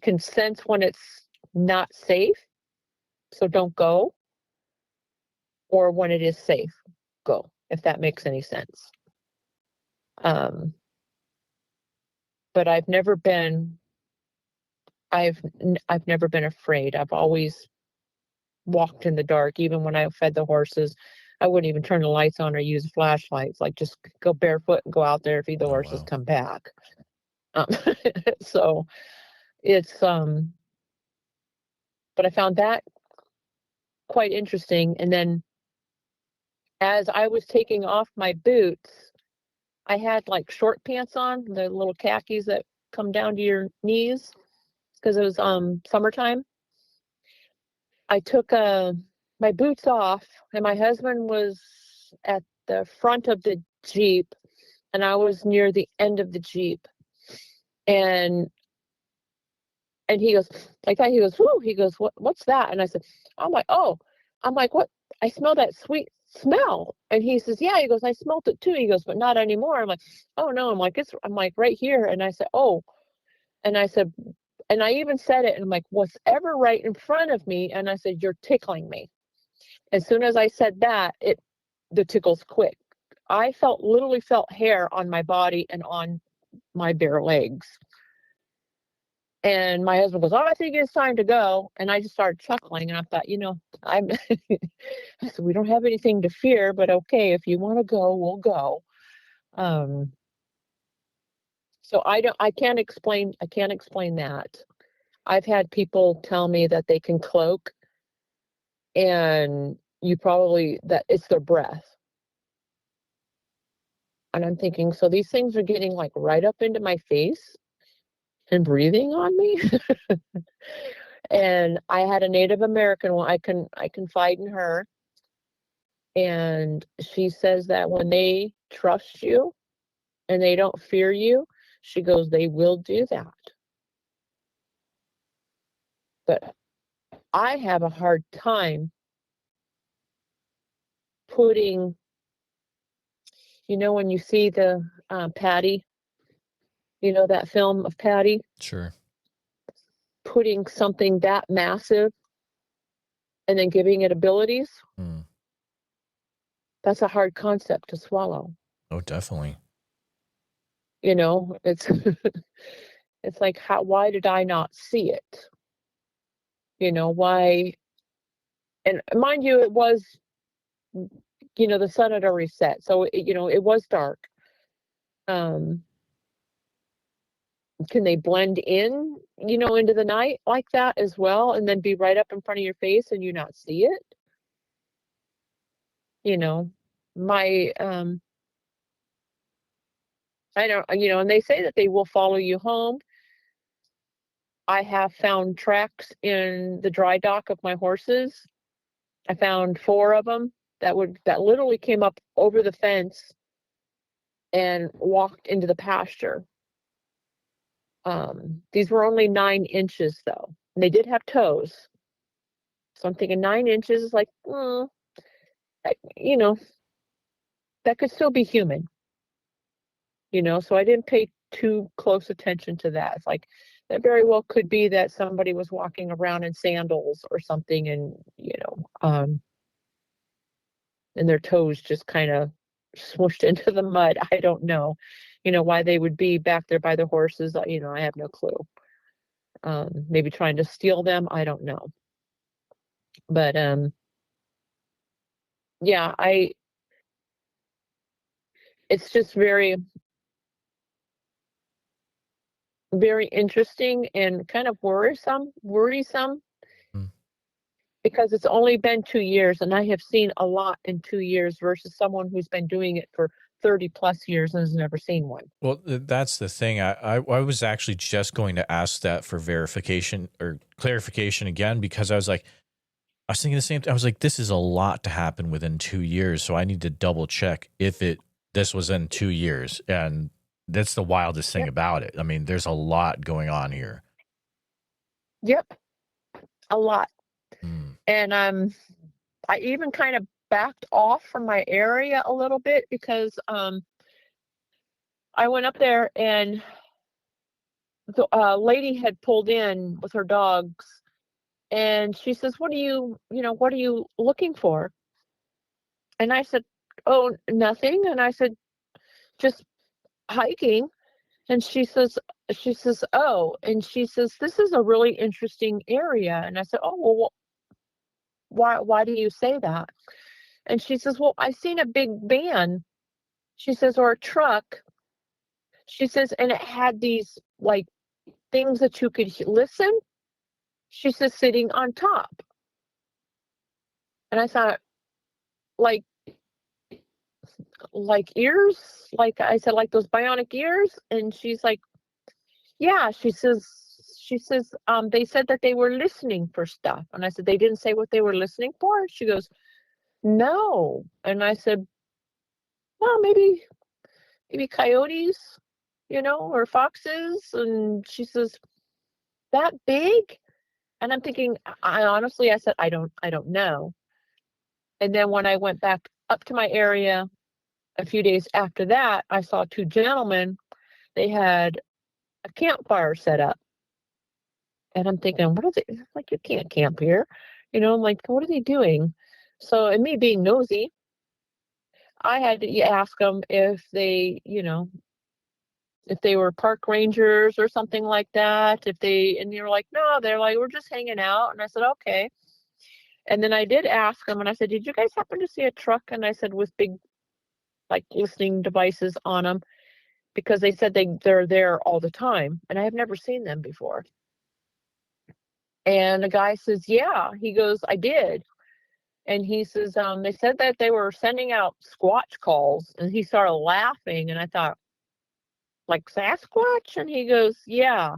can sense when it's not safe, so don't go. Or when it is safe, go, if that makes any sense. But I've never been afraid. I've always walked in the dark. Even when I fed the horses, I wouldn't even turn the lights on or use flashlights. Like, just go barefoot and go out there, feed the horses, come back. So it's but I found that quite interesting. And then as I was taking off my boots, I had like short pants on, the little khakis that come down to your knees, because it was summertime. I took my boots off, and my husband was at the front of the Jeep, and I was near the end of the Jeep. And he goes, like that, he goes, whoo, he goes, what's that? And I said, I'm like, oh, I'm like, what? I smell that sweet smell. And he says, yeah, he goes, I smelt it too. He goes, but not anymore. I'm like, oh no, I'm like right here. And I said, oh, and I said, and I even said it, and I'm like, what's ever right in front of me? And I said, you're tickling me. As soon as I said that, the tickles quit. I literally felt hair on my body and on my bare legs. And my husband goes, oh, I think it's time to go. And I just started chuckling, and I thought, I said, we don't have anything to fear, but okay, if you want to go, we'll go. So I can't explain that. I've had people tell me that they can cloak, and that it's their breath. And I'm thinking, so these things are getting like right up into my face and breathing on me. And I had a Native American one. I confide in her, and she says that when they trust you and they don't fear you, she goes, they will do that. But I have a hard time putting, when you see the Patty, that film of Patty? Sure. Putting something that massive and then giving it abilities. That's a hard concept to swallow. Oh, definitely. It's it's like, why did I not see it? Why? And mind you, it was, the sun had already set, so it was dark. Can they blend in, into the night like that as well, and then be right up in front of your face and you not see it? My I don't, and they say that they will follow you home. I have found tracks in the dry dock of my horses. I found 4 of them that literally came up over the fence and walked into the pasture. These were only 9 inches though, and they did have toes. So I'm thinking 9 inches is like, that could still be human. So I didn't pay too close attention to that. It's like, that very well could be that somebody was walking around in sandals or something, and and their toes just kind of smooshed into the mud. I don't know, why they would be back there by the horses. I have no clue. Maybe trying to steal them. I don't know. But yeah, it's just very, very interesting and kind of worrisome. Because it's only been 2 years, and I have seen a lot in 2 years versus someone who's been doing it for 30 plus years and has never seen one. Well, that's the thing. I was actually just going to ask that for verification or clarification again, because I was thinking the same thing. I was like, this is a lot to happen within 2 years, so I need to double check if this was in 2 years. And that's the wildest thing about it. I mean, there's a lot going on here. Yep, a lot. And I even kind of backed off from my area a little bit because I went up there, and the lady had pulled in with her dogs, and she says, what are you looking for? And I said, oh, nothing. And I said, just hiking. And she says, oh, and she says, this is a really interesting area. And I said, oh, well, why do you say that? And she says, well, I seen a big van, she says, or a truck. She says, and it had these like things that you could listen. She says, sitting on top. And I thought, like ears, like I said, like those bionic ears. And she's like, yeah. She says, they said that they were listening for stuff. And I said, they didn't say what they were listening for? She goes, no. And I said, well, maybe coyotes, or foxes. And she says, that big? And I'm thinking, I said, I don't know. And then when I went back up to my area a few days after that, I saw two gentlemen. They had a campfire set up. And I'm thinking, what are they, like, you can't camp here. I'm like, what are they doing? So, and me being nosy, I had to ask them if they, if they were park rangers or something like that. And they were like, no, they're like, we're just hanging out. And I said, okay. And then I did ask them, and I said, did you guys happen to see a truck? And I said, with big, like, listening devices on them, because they said they're there all the time. And I have never seen them before. And the guy says, yeah. He goes, I did. And he says, they said that they were sending out squatch calls. And he started laughing. And I thought, like Sasquatch? And he goes, yeah.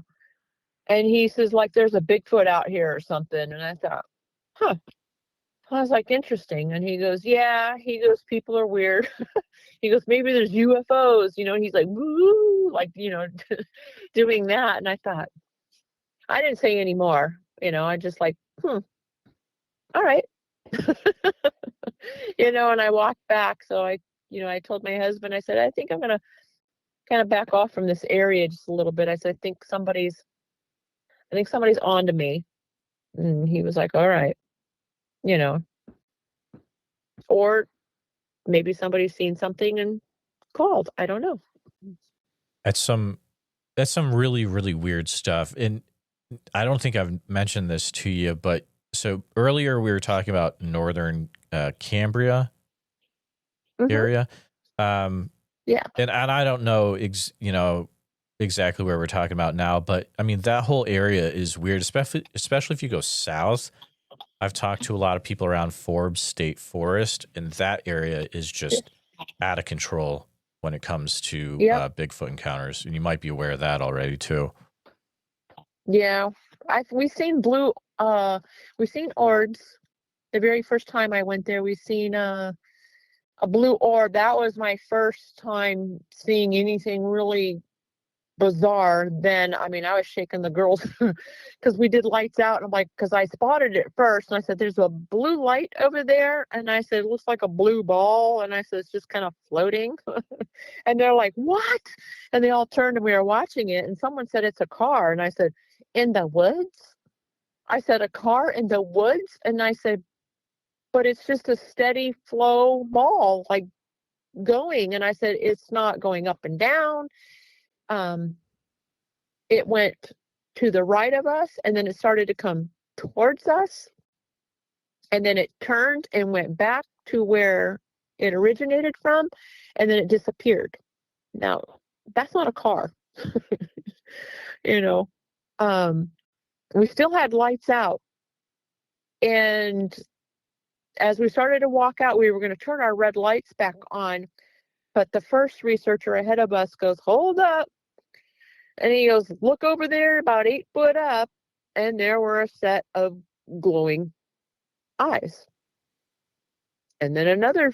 And he says, like, there's a Bigfoot out here or something. And I thought, huh. I was like, interesting. And he goes, yeah. He goes, people are weird. He goes, maybe there's UFOs. He's like, woo, like, doing that. And I thought, I didn't say any more. I just like, all right. And I walked back. So I told my husband, I said, I think I'm going to kind of back off from this area just a little bit. I said, I think somebody's on to me. And he was like, all right, or maybe somebody's seen something and called. I don't know. That's some really, really weird stuff. And I don't think I've mentioned this to you, but so earlier we were talking about Northern Cambria area. Yeah. And I don't know, exactly where we're talking about now, but I mean, that whole area is weird, especially if you go south. I've talked to a lot of people around Forbes State Forest, and that area is just out of control when it comes to Bigfoot encounters. And you might be aware of that already too. Yeah. We've seen orbs. The very first time I went there, we've seen a blue orb. That was my first time seeing anything really bizarre. Then, I was shaking the girls because we did lights out. And I'm like, because I spotted it first. And I said, there's a blue light over there. And I said, it looks like a blue ball. And I said, it's just kind of floating. And they're like, what? And they all turned and we were watching it. And someone said, it's a car. And I said, in the woods? I said, a car in the woods? And I said, but it's just a steady flow ball, like going. And I said, it's not going up and down. It went to the right of us, and then it started to come towards us, and then it turned and went back to where it originated from, and then it disappeared. Now, that's not a car. We still had lights out, and as we started to walk out, we were going to turn our red lights back on, but the first researcher ahead of us goes, hold up. And he goes, look over there, about 8 foot up. And there were a set of glowing eyes. And then another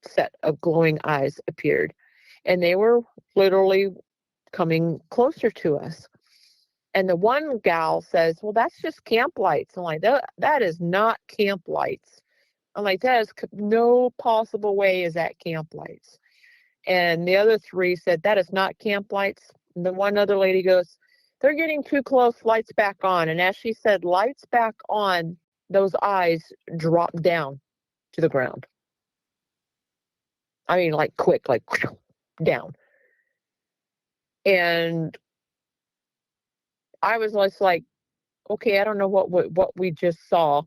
set of glowing eyes appeared. And they were literally coming closer to us. And the one gal says, well, that's just camp lights. I'm like, that is not camp lights. I'm like, that is no possible way is that camp lights. And the other three said, that is not camp lights. And the one other lady goes, they're getting too close, lights back on. And as she said, lights back on, those eyes dropped down to the ground. I mean, like quick, like down. And I was just like, okay, I don't know what we just saw,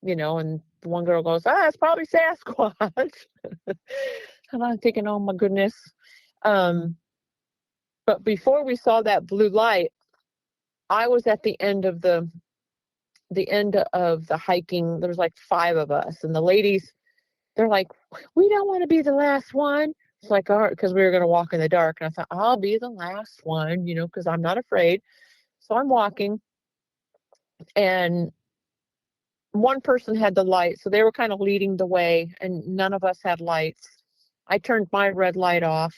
and the one girl goes, it's probably Sasquatch. And I'm thinking, oh my goodness. But before we saw that blue light, I was at the end of the hiking. There was like 5 of us, and the ladies, they're like, we don't want to be the last one. It's like, all right, because we were going to walk in the dark. And I thought, I'll be the last one, because I'm not afraid. So I'm walking, and one person had the light, so they were kind of leading the way, and none of us had lights. I turned my red light off,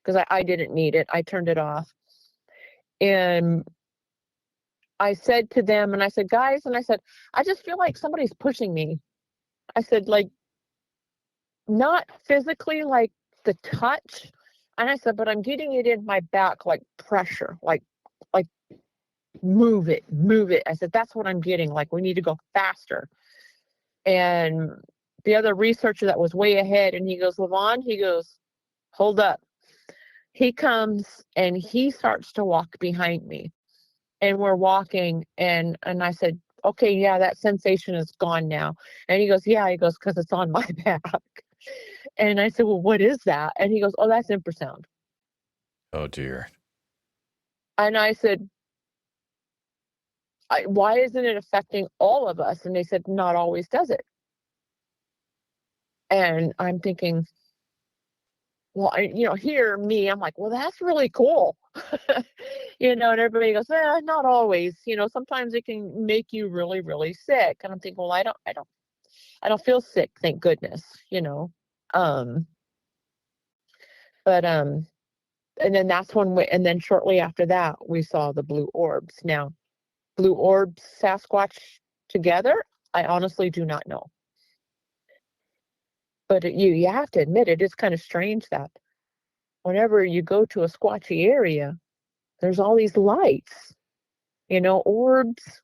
because I didn't need it. I turned it off. And I said to them, and I said, guys, and I said, I just feel like somebody's pushing me. I said, like, not physically, like the touch. And I said, but I'm getting it in my back, like pressure, like move it. I said, that's what I'm getting. Like, we need to go faster. And the other researcher that was way ahead, and he goes, LaVon, he goes, hold up. He comes and he starts to walk behind me. And we're walking, and I said, okay, yeah, that sensation is gone now. And he goes, yeah, he goes, because it's on my back. And I said, well, what is that? And he goes, oh, that's infrasound. Oh, dear. And I said, why isn't it affecting all of us? And they said, not always does it. And I'm thinking, well, here, I'm like, well, that's really cool. And everybody goes, not always. Sometimes it can make you really, really sick. And I'm thinking, well, I don't feel sick, thank goodness, and then that's when and then shortly after that, we saw the blue orbs. Now, blue orbs, Sasquatch together, I honestly do not know. But you have to admit, it is kind of strange that whenever you go to a squatchy area, there's all these lights, orbs.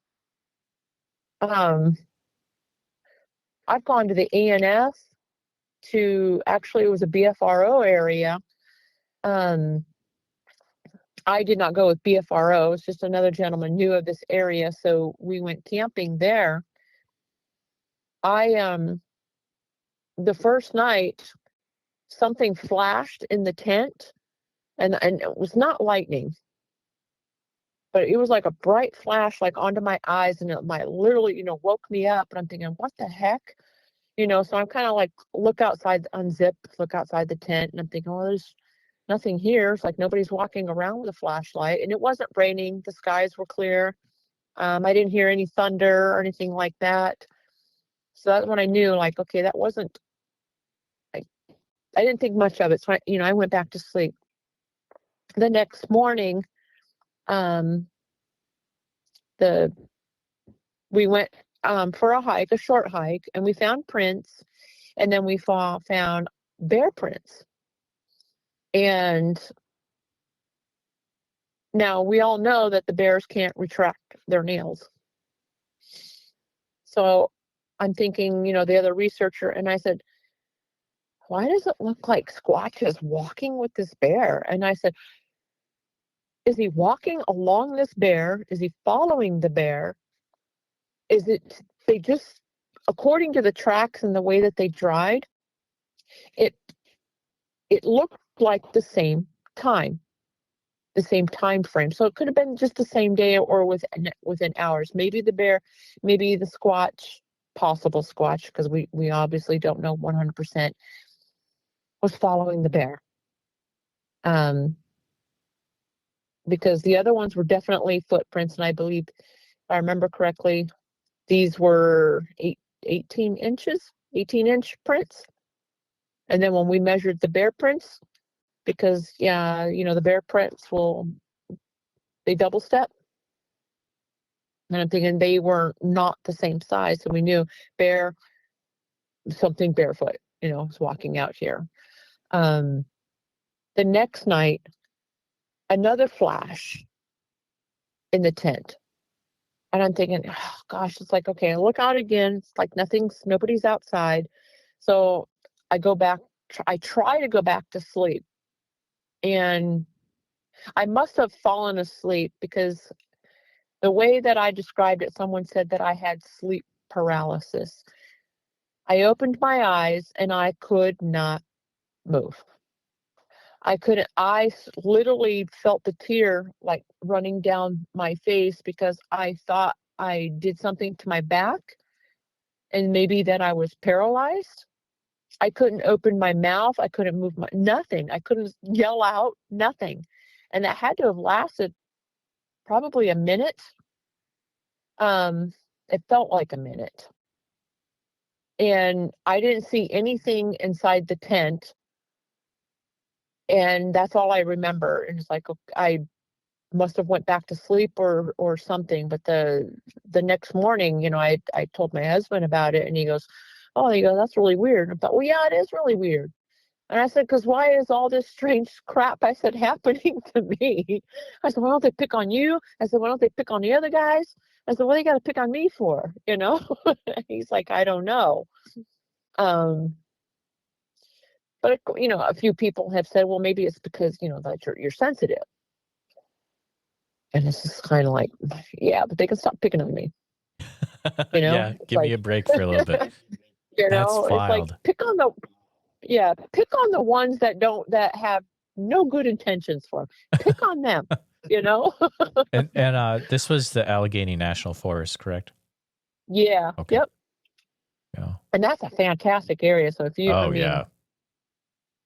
I've gone to the ANF, actually, it was a BFRO area. I did not go with BFRO. It's just another gentleman knew of this area, so we went camping there. The first night, something flashed in the tent, and it was not lightning, but it was like a bright flash, like onto my eyes, and it literally, woke me up. And I'm thinking, what the heck? So I'm kind of like, look outside the tent, and I'm thinking, well, there's nothing here. It's like nobody's walking around with a flashlight, and it wasn't raining. The skies were clear. I didn't hear any thunder or anything like that. So that's when I knew, like, okay, that wasn't. I didn't think much of it. So I went back to sleep. The next morning, we went for a short hike, and we found prints, and then we found bear prints. And now we all know that the bears can't retract their nails. So I'm thinking, the other researcher, and I said, why does it look like Squatch is walking with this bear? And I said, is he walking along this bear? Is he following the bear? Is it, they just, according to the tracks and the way that they dried, it looked like the same time frame. So it could have been just the same day or within hours. Maybe the bear, maybe the Squatch, possible Squatch, because we obviously don't know 100%, was following the bear. Because the other ones were definitely footprints, and I believe, if I remember correctly, these were 18-inch prints. And then when we measured the bear prints, because the bear prints they double step. And I'm thinking they were not the same size. So we knew something barefoot, was walking out here. The next night, another flash in the tent. And I'm thinking, oh gosh, it's like, okay, I look out again. It's like nobody's outside. So I go back, I try to go back to sleep. And I must have fallen asleep, because the way that I described it, someone said that I had sleep paralysis. I opened my eyes and I could not move. I literally felt the tear like running down my face, because I thought I did something to my back and maybe that I was paralyzed. I couldn't open my mouth. I couldn't move nothing. I couldn't yell out, nothing. And that had to have lasted probably a minute. It felt like a minute. And I didn't see anything inside the tent. And that's all I remember. And it's like, I must have went back to sleep or something. But the next morning, I told my husband about it, and he goes, that's really weird. And I thought, well, yeah, it is really weird. And I said, because why is all this strange crap, I said, happening to me? I said, why don't they pick on you? I said, why don't they pick on the other guys? I said, what do they got to pick on me for? He's like, I don't know. But a few people have said, well, maybe it's because that you're sensitive. And it's just kind of like, yeah, but they can stop picking on me. Yeah, give me a break for a little bit. That's It's like wild. pick on the ones that have no good intentions for them. Pick on them. And this was the Allegheny National Forest, correct? Yeah. Okay. Yep. Yeah. And that's a fantastic area. So if you, yeah.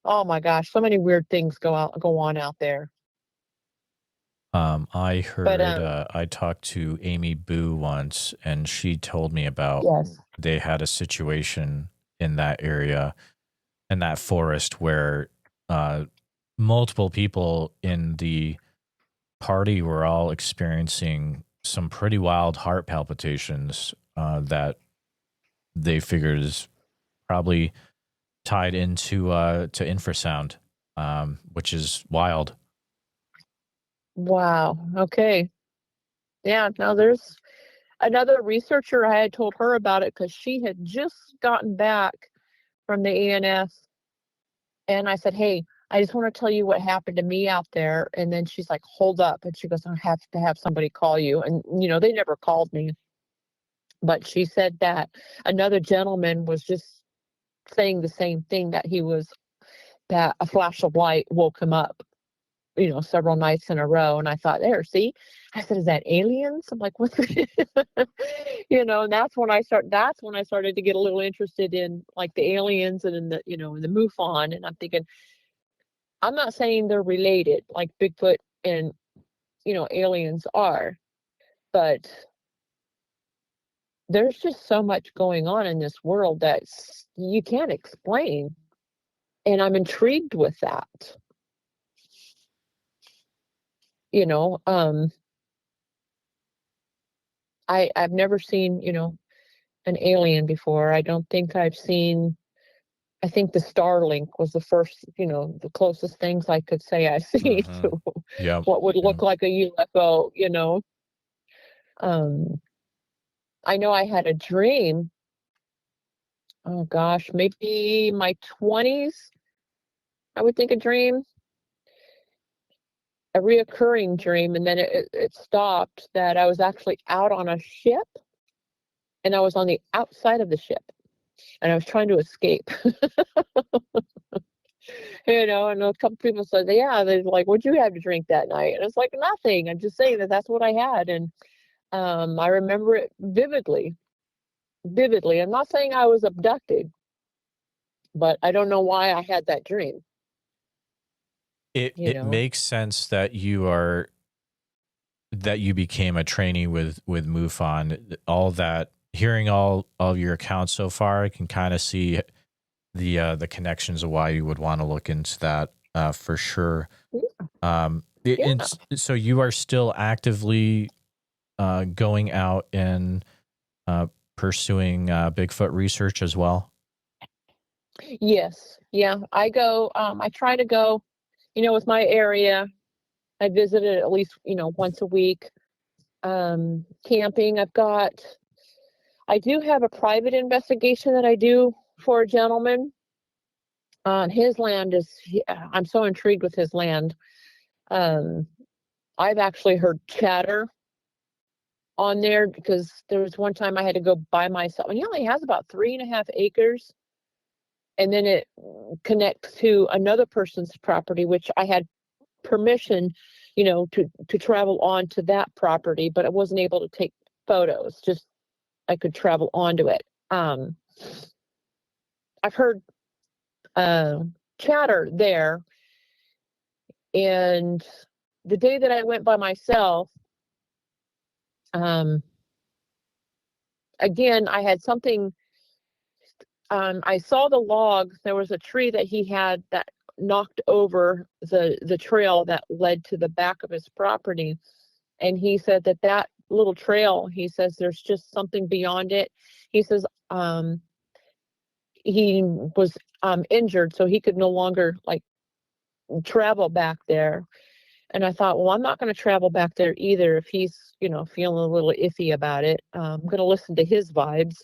Oh my gosh, so many weird things go on out there. I heard I talked to Amy Boo once, and she told me about they had a situation in that area, in that forest, where multiple people in the party were all experiencing some pretty wild heart palpitations that they figured is probably tied into to infrasound, which is wild. Wow. Okay. Yeah. Now there's another researcher. I had told her about it because she had just gotten back from the ANS, and I said, "Hey, I just want to tell you what happened to me out there." And then she's like, "Hold up," and she goes, "I have to have somebody call you." And they never called me, but she said that another gentleman was just saying the same thing, that a flash of light woke him up, several nights in a row. And I thought, see, I said, is that aliens? I'm like, what's and that's when I started to get a little interested in like the aliens and in the, in the MUFON. And I'm thinking, I'm not saying they're related like Bigfoot and, aliens are, but there's just so much going on in this world that you can't explain. And I'm intrigued with that. I've never seen, an alien before. I don't think I've seen, I think the Starlink was the first, the closest things I could say I've seen to what would look like a UFO. I know I had a dream. Oh gosh, maybe my 20s, I would think a dream, a reoccurring dream, and then it stopped, that I was actually out on a ship, and I was on the outside of the ship, and I was trying to escape. And a couple people said, yeah, they're like, what'd you have to drink that night? And it's like, nothing. I'm just saying that's what I had. And I remember it vividly. I'm not saying I was abducted, but I don't know why I had that dream. It makes sense that you became a trainee with MUFON. All that, hearing all of your accounts so far, I can kind of see the connections of why you would want to look into that for sure. So you are still actively going out and pursuing Bigfoot research as well? Yes. Yeah. I go, I try to go, with my area. I visit it at least, once a week. Camping, I do have a private investigation that I do for a gentleman. His land I'm so intrigued with his land. I've actually heard chatter on there, because there was one time I had to go by myself, and he only has about 3.5 acres. And then it connects to another person's property, which I had permission, to travel on to that property, but I wasn't able to take photos. Just I could travel onto it. I've heard chatter there, and the day that I went by myself, again, I had something. I saw the log. There was a tree that he had that knocked over the trail that led to the back of his property. And he said that little trail, he says there's just something beyond it. He says he was injured, so he could no longer like travel back there. And I thought, well, I'm not going to travel back there either if he's, feeling a little iffy about it. I'm going to listen to his vibes.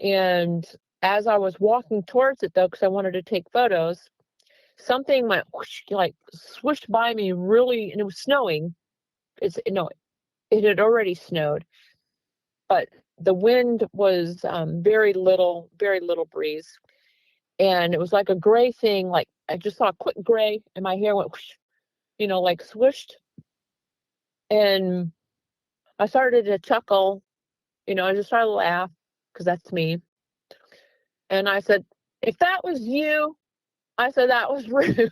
And as I was walking towards it, though, because I wanted to take photos, something went whoosh, like swished by me really, and it was snowing. It had already snowed, but the wind was very little breeze. And it was like a gray thing, like I just saw a quick gray, and my hair went whoosh, like swished. And I started to chuckle, I just started to laugh, because that's me. And I said, if that was you, I said, that was rude,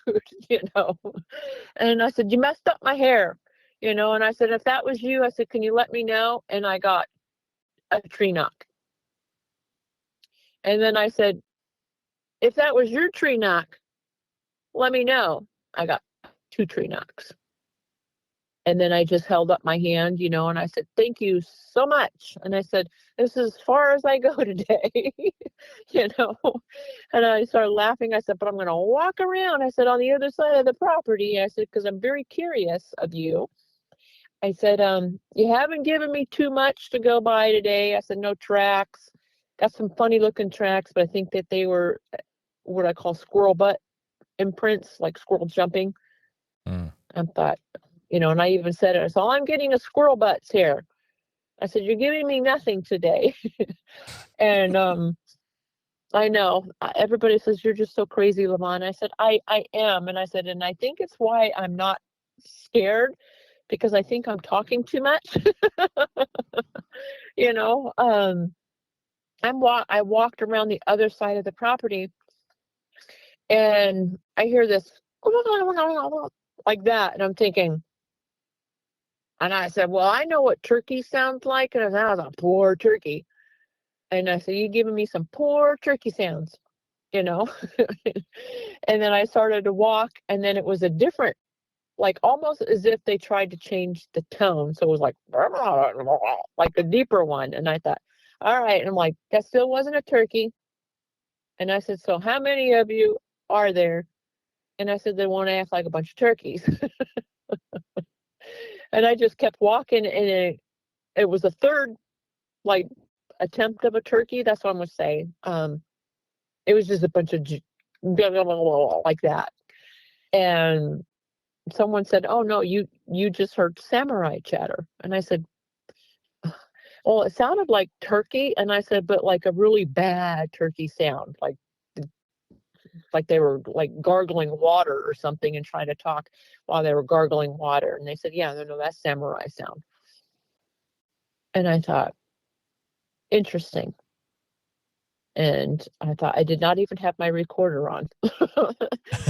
And I said, you messed up my hair, and I said, if that was you, I said, can you let me know? And I got a tree knock. And then I said, if that was your tree knock, let me know. I got 2 tree knocks. And then I just held up my hand, and I said, thank you so much. And I said, this is as far as I go today, And I started laughing. I said, but I'm going to walk around. I said, on the other side of the property. I said, because I'm very curious of you. I said, you haven't given me too much to go by today. I said, no tracks. Got some funny looking tracks, but I think that they were what I call squirrel butt imprints, like squirrel jumping. I thought, and I even said it. So all I'm getting is squirrel butts here. I said, you're giving me nothing today. And I know everybody says, you're just so crazy, LaVon. I said, I am. And I said, and I think it's why I'm not scared, because I think I'm talking too much. I walked around the other side of the property, and I hear this like that, and I'm thinking, and I said, well, I know what turkey sounds like, and I was a poor turkey. And I said, you giving me some poor turkey sounds, And then I started to walk, and then it was a different, like almost as if they tried to change the tone. So it was like a deeper one. And I thought, all right. And I'm like, that still wasn't a turkey. And I said, so how many of you are there? And I said, they want to act like a bunch of turkeys. And I just kept walking, and it was a third, like, attempt of a turkey. That's what I'm going to say. It was just a bunch of like that. And someone said, oh, no, you just heard samurai chatter. And I said, well, it sounded like turkey. And I said, but like a really bad turkey sound, like they were like gargling water or something and trying to talk while they were gargling water. And they said, yeah, no, that's samurai sound. And I thought, interesting. And I thought, I did not even have my recorder on.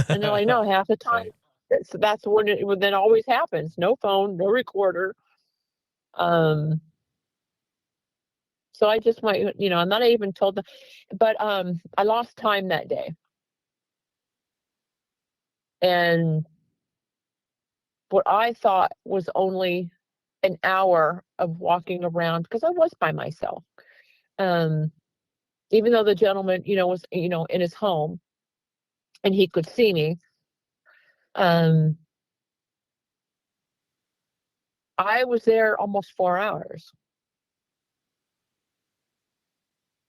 And they're like, no, half the time. Right. That's when it always happens. No phone, no recorder. So I just went, I'm not even told them, but I lost time that day. And what I thought was only an hour of walking around, because I was by myself. Even though the gentleman, was, in his home and he could see me. I was there almost 4 hours.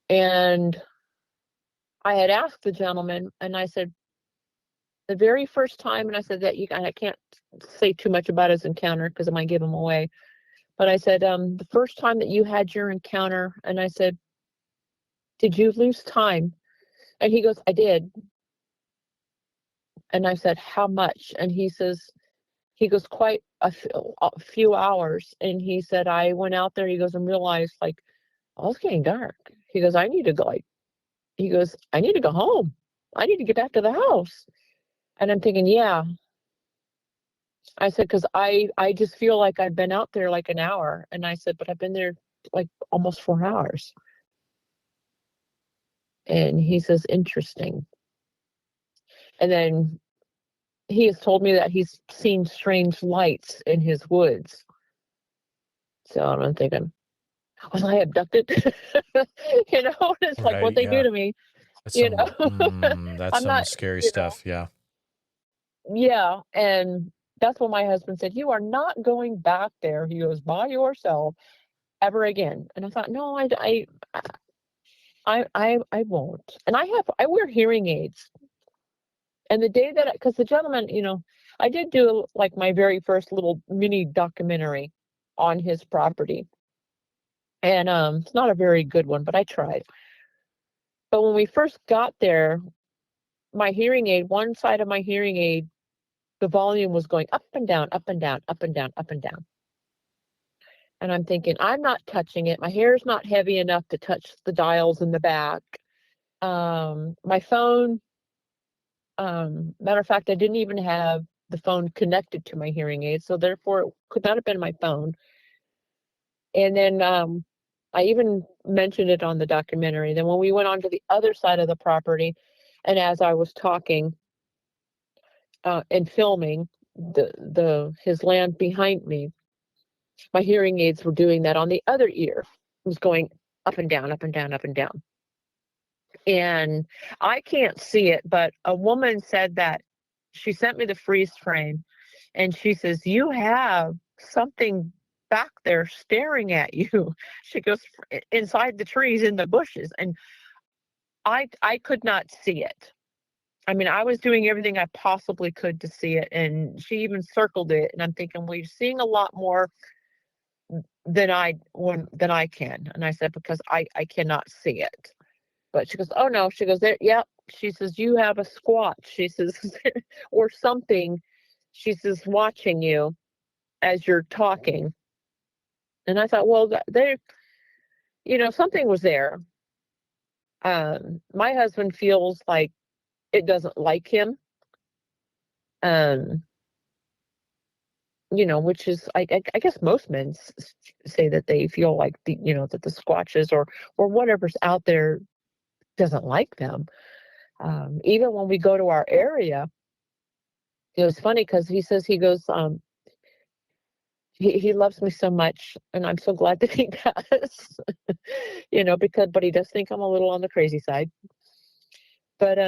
And I had asked the gentleman, and I said, the very first time, and I said that I can't say too much about his encounter because I might give him away. But I said, the first time that you had your encounter, and I said, did you lose time? And he goes, I did. And I said, how much? And he goes, quite a few hours. And he said, I went out there, he goes, and realized, like, oh, it's getting dark. He goes, I need to go home. I need to get back to the house. And I'm thinking, yeah. I said, because I just feel like I've been out there like an hour. And I said, but I've been there like almost 4 hours. And he says, interesting. And then he has told me that he's seen strange lights in his woods. So I'm thinking, was I abducted? It's like what Right. they do Yeah. to me, That's you know. that's I'm some not, scary you know, stuff. Yeah. yeah. And that's what my husband said. You are not going back there. He goes, by yourself ever again. And I thought, no, I won't. And I wear hearing aids. And the day that, because the gentleman, I did do like my very first little mini documentary on his property. And it's not a very good one, but I tried. But when we first got there, my hearing aid, one side of my hearing aid, the volume was going up and down, up and down, up and down, up and down. And I'm thinking, I'm not touching it. My hair is not heavy enough to touch the dials in the back. My phone, matter of fact, I didn't even have the phone connected to my hearing aid, so therefore it could not have been my phone. And then I even mentioned it on the documentary. Then when we went on to the other side of the property, and as I was talking and filming his land behind me, my hearing aids were doing that on the other ear. It was going up and down, up and down, up and down. And I can't see it, but a woman said that she sent me the freeze frame, and she says, you have something back there staring at you. She goes, inside the trees, in the bushes. And I could not see it. I mean, I was doing everything I possibly could to see it, and she even circled it. And I'm thinking, well, you're seeing a lot more than I can. And I said, because I cannot see it. But she goes, oh no. She goes, there, yep. She says, you have a squatch. She says, or something. She says, watching you as you're talking. And I thought, well, there, something was there. My husband feels like it doesn't like him. Um, which is, I guess most men say that they feel like that the squatches or whatever's out there doesn't like them. Even when we go to our area, it was funny because he says, he goes, he loves me so much, and I'm so glad that he does, but he does think I'm a little on the crazy side. But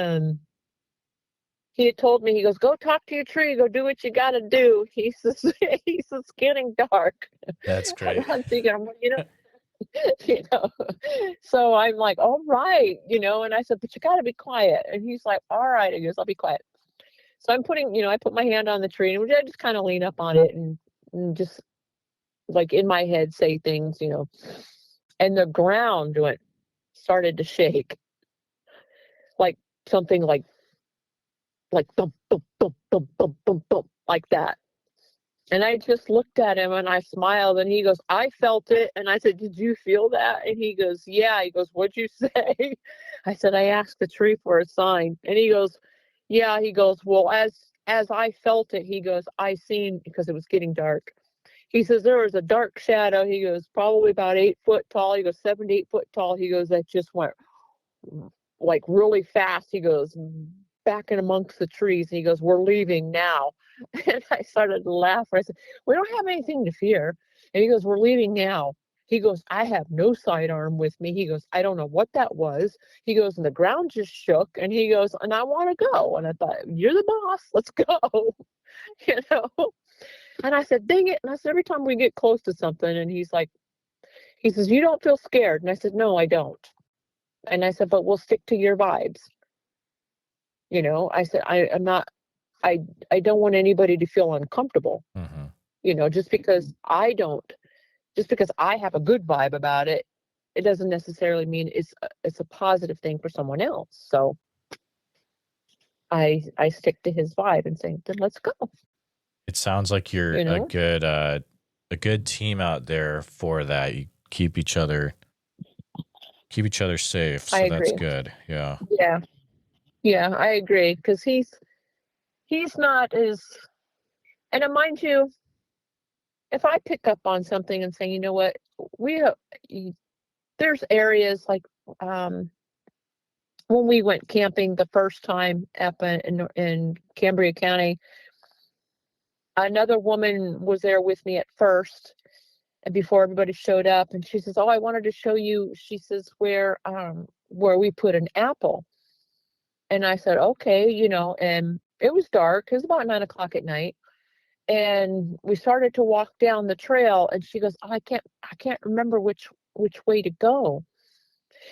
he had told me, he goes, go talk to your tree, go do what you got to do. He says, it's getting dark. That's great. I'm thinking, you know. So I'm like, all right, and I said, but you got to be quiet. And he's like, all right. He goes, I'll be quiet. So I'm putting, I put my hand on the tree, and I just kind of lean up on it and just like in my head say things, and the ground started to shake, like something like thump, thump, thump, thump, thump, thump, thump, like that. And I just looked at him and I smiled, and he goes, I felt it. And I said, did you feel that? And he goes, yeah. He goes, what'd you say? I said, I asked the tree for a sign. And he goes, yeah. He goes, well, as I felt it, he goes, I seen, because it was getting dark. He says, there was a dark shadow. He goes, probably about 8 foot tall. He goes, 7 to 8 foot tall. He goes, that just went like really fast. He goes, back in amongst the trees. He goes, we're leaving now. And I started to laugh. I said, we don't have anything to fear. And he goes, we're leaving now. He goes, I have no sidearm with me. He goes, I don't know what that was. He goes, and the ground just shook. And he goes, and I want to go. And I thought, you're the boss. Let's go. you know. And I said, dang it. And I said, every time we get close to something, and he says, you don't feel scared. And I said, no, I don't. And I said, but we'll stick to your vibes. I said, I'm not, I don't want anybody to feel uncomfortable, just because I have a good vibe about it, it doesn't necessarily mean it's a positive thing for someone else. So I stick to his vibe and say, then let's go. It sounds like you're a good team out there for that. You keep each other safe. So that's good. Yeah. Yeah, I agree. Because he's not as, and mind you, if I pick up on something and say, you know what, there's areas like when we went camping the first time up in Cambria County, another woman was there with me at first, and before everybody showed up, and she says, "Oh, I wanted to show you," she says, where we put an apple." And I said, "Okay," and it was dark. It was about 9 o'clock at night. And we started to walk down the trail, and she goes, "Oh, I can't remember which way to go."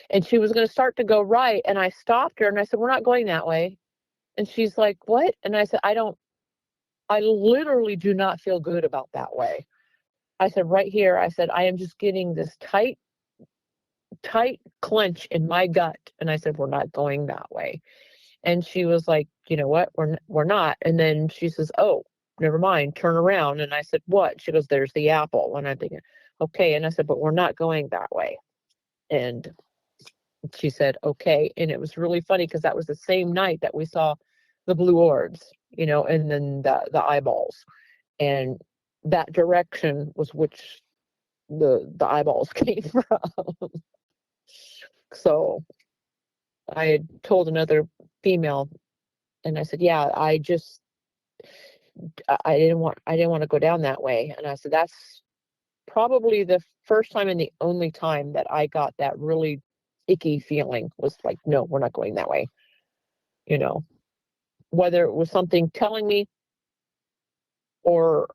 And she was going to start to go right, and I stopped her and I said, "We're not going that way." And she's like, "What?" And I said, I literally do not feel good about that way. I said, "Right here," I said, "I am just getting this tight clench in my gut." And I said, "We're not going that way." And she was like, "You know what? We're not." And then she says, "Oh, never mind, turn around." And I said, "What?" She goes, "There's the apple." And I'm thinking, okay. And I said, "But we're not going that way." And she said, "Okay." And it was really funny because that was the same night that we saw the blue orbs, and then the eyeballs. And that direction was which the eyeballs came from. So I had told another female, and I said, "Yeah, I didn't want to go down that way." And I said, "That's probably the first time and the only time that I got that really icky feeling, was like, no, we're not going that way." Whether it was something telling me, or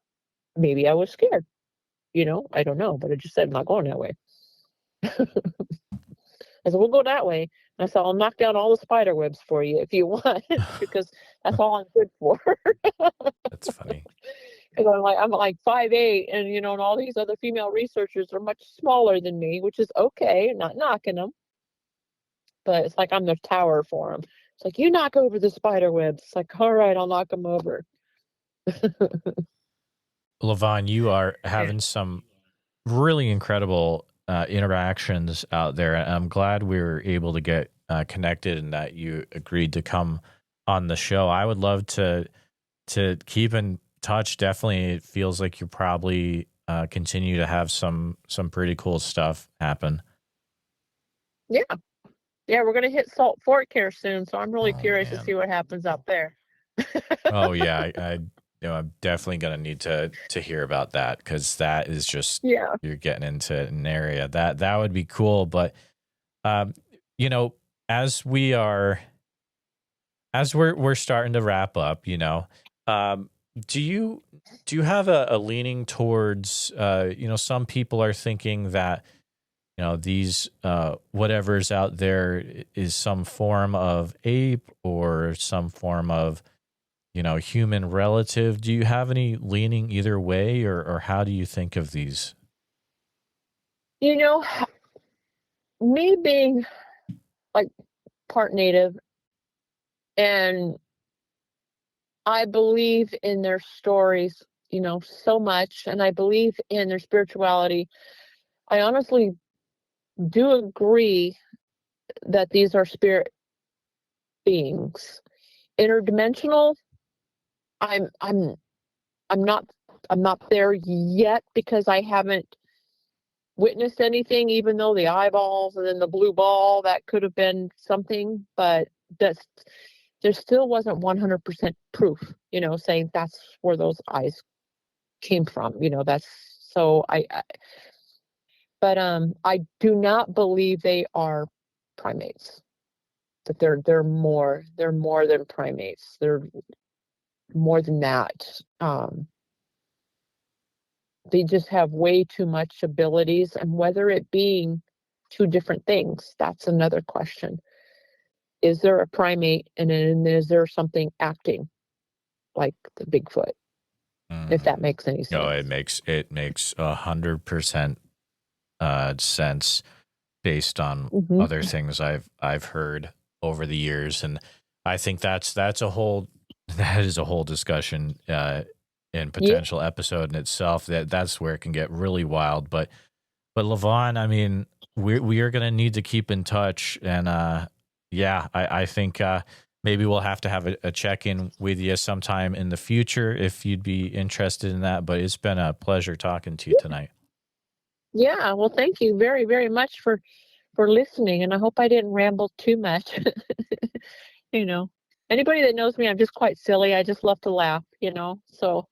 maybe I was scared, I don't know, but I just said, "I'm not going that way." I said, "We'll go that way." And I said, "I'll knock down all the spider webs for you if you want," because that's all I'm good for. That's funny. Because I'm like 5'8", and and all these other female researchers are much smaller than me, which is okay, not knocking them. But it's like I'm the tower for them. It's like, "You knock over the spider webs." It's like, "All right, I'll knock them over." LaVon, you are having some really incredible interactions out there. And I'm glad we were able to get connected and that you agreed to come on the show. I would love to keep in touch. Definitely, it feels like you probably continue to have some pretty cool stuff happen. Yeah. Yeah, we're going to hit Salt Fork here soon, so I'm really Oh, curious to man. see what happens up there. Oh yeah, I'm definitely gonna need to hear about that, because that is just, Yeah. you're getting into an area that would be cool. But um, you know, as we're starting to wrap up, um, do you have a leaning towards some people are thinking that these whatever's out there is some form of ape or some form of human relative. Do you have any leaning either way, or how do you think of these? You know, me being like part native, and I believe in their stories, so much, and I believe in their spirituality. I honestly do agree that these are spirit beings. Interdimensional, I'm I'm I'm not there yet, because I haven't witnessed anything, even though the eyeballs and then the blue ball, that could have been something, but that's there still wasn't 100% proof, saying that's where those eyes came from. That's so but I do not believe they are primates. That they're more than primates. They're more than that. They just have way too much abilities, and whether it being two different things, that's another question. Is there a primate, and then is there something acting like the Bigfoot? If that makes any No, sense. it makes 100% sense based on Hmm. other things I've heard over the years, and I think that's a whole that is a whole discussion and Yeah, potential episode in itself. That's where it can get really wild. But LaVon, I mean, we are gonna need to keep in touch, and yeah, I think maybe we'll have to have a check in with you sometime in the future if you'd be interested in that. But it's been a pleasure talking to you tonight. yeah. Well, thank you very, very much for for listening, and I hope I didn't ramble too much. You know, anybody that knows me, I'm just quite silly. I just love to laugh, so.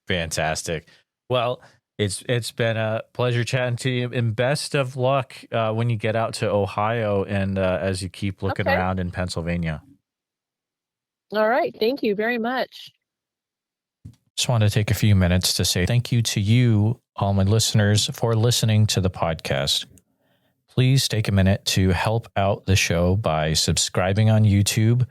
Fantastic. Well, it's been a pleasure chatting to you, and best of luck when you get out to Ohio and as you keep looking Okay. around in Pennsylvania. All right. Thank you very much. Just want to take a few minutes to say thank you to you, all my listeners, for listening to the podcast. Please take a minute to help out the show by subscribing on YouTube,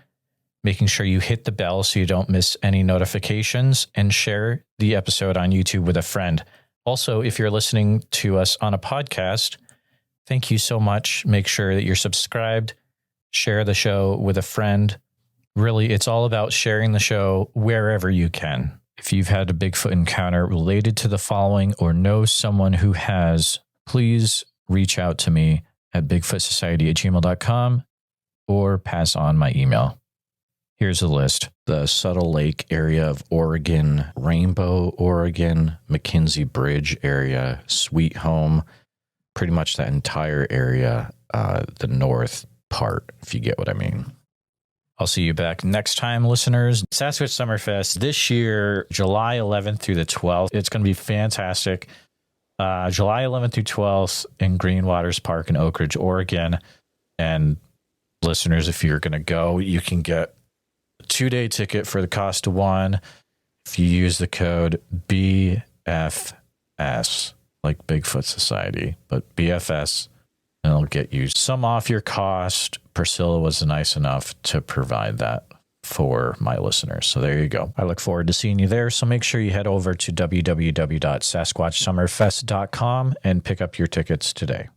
making sure you hit the bell so you don't miss any notifications, and share the episode on YouTube with a friend. Also, if you're listening to us on a podcast, thank you so much. Make sure that you're subscribed, share the show with a friend. Really, it's all about sharing the show wherever you can. If you've had a Bigfoot encounter related to the following or know someone who has, please reach out to me at bigfootsociety@gmail.com or pass on my email. Here's a list. The Subtle Lake area of Oregon, Rainbow, Oregon, McKinsey Bridge area, Sweet Home, pretty much that entire area, the north part, if you get what I mean. I'll see you back next time, listeners. Sasquatch Summerfest this year, July 11th through the 12th. It's going to be fantastic. July 11th through 12th in Green Waters Park in Oak Ridge, Oregon. And listeners, if you're going to go, you can get a 2-day ticket for the cost of one if you use the code BFS, like Bigfoot Society, but BFS. And it'll get you some off your cost. Priscilla was nice enough to provide that for my listeners. So there you go. I look forward to seeing you there. So make sure you head over to www.sasquatchsummerfest.com and pick up your tickets today.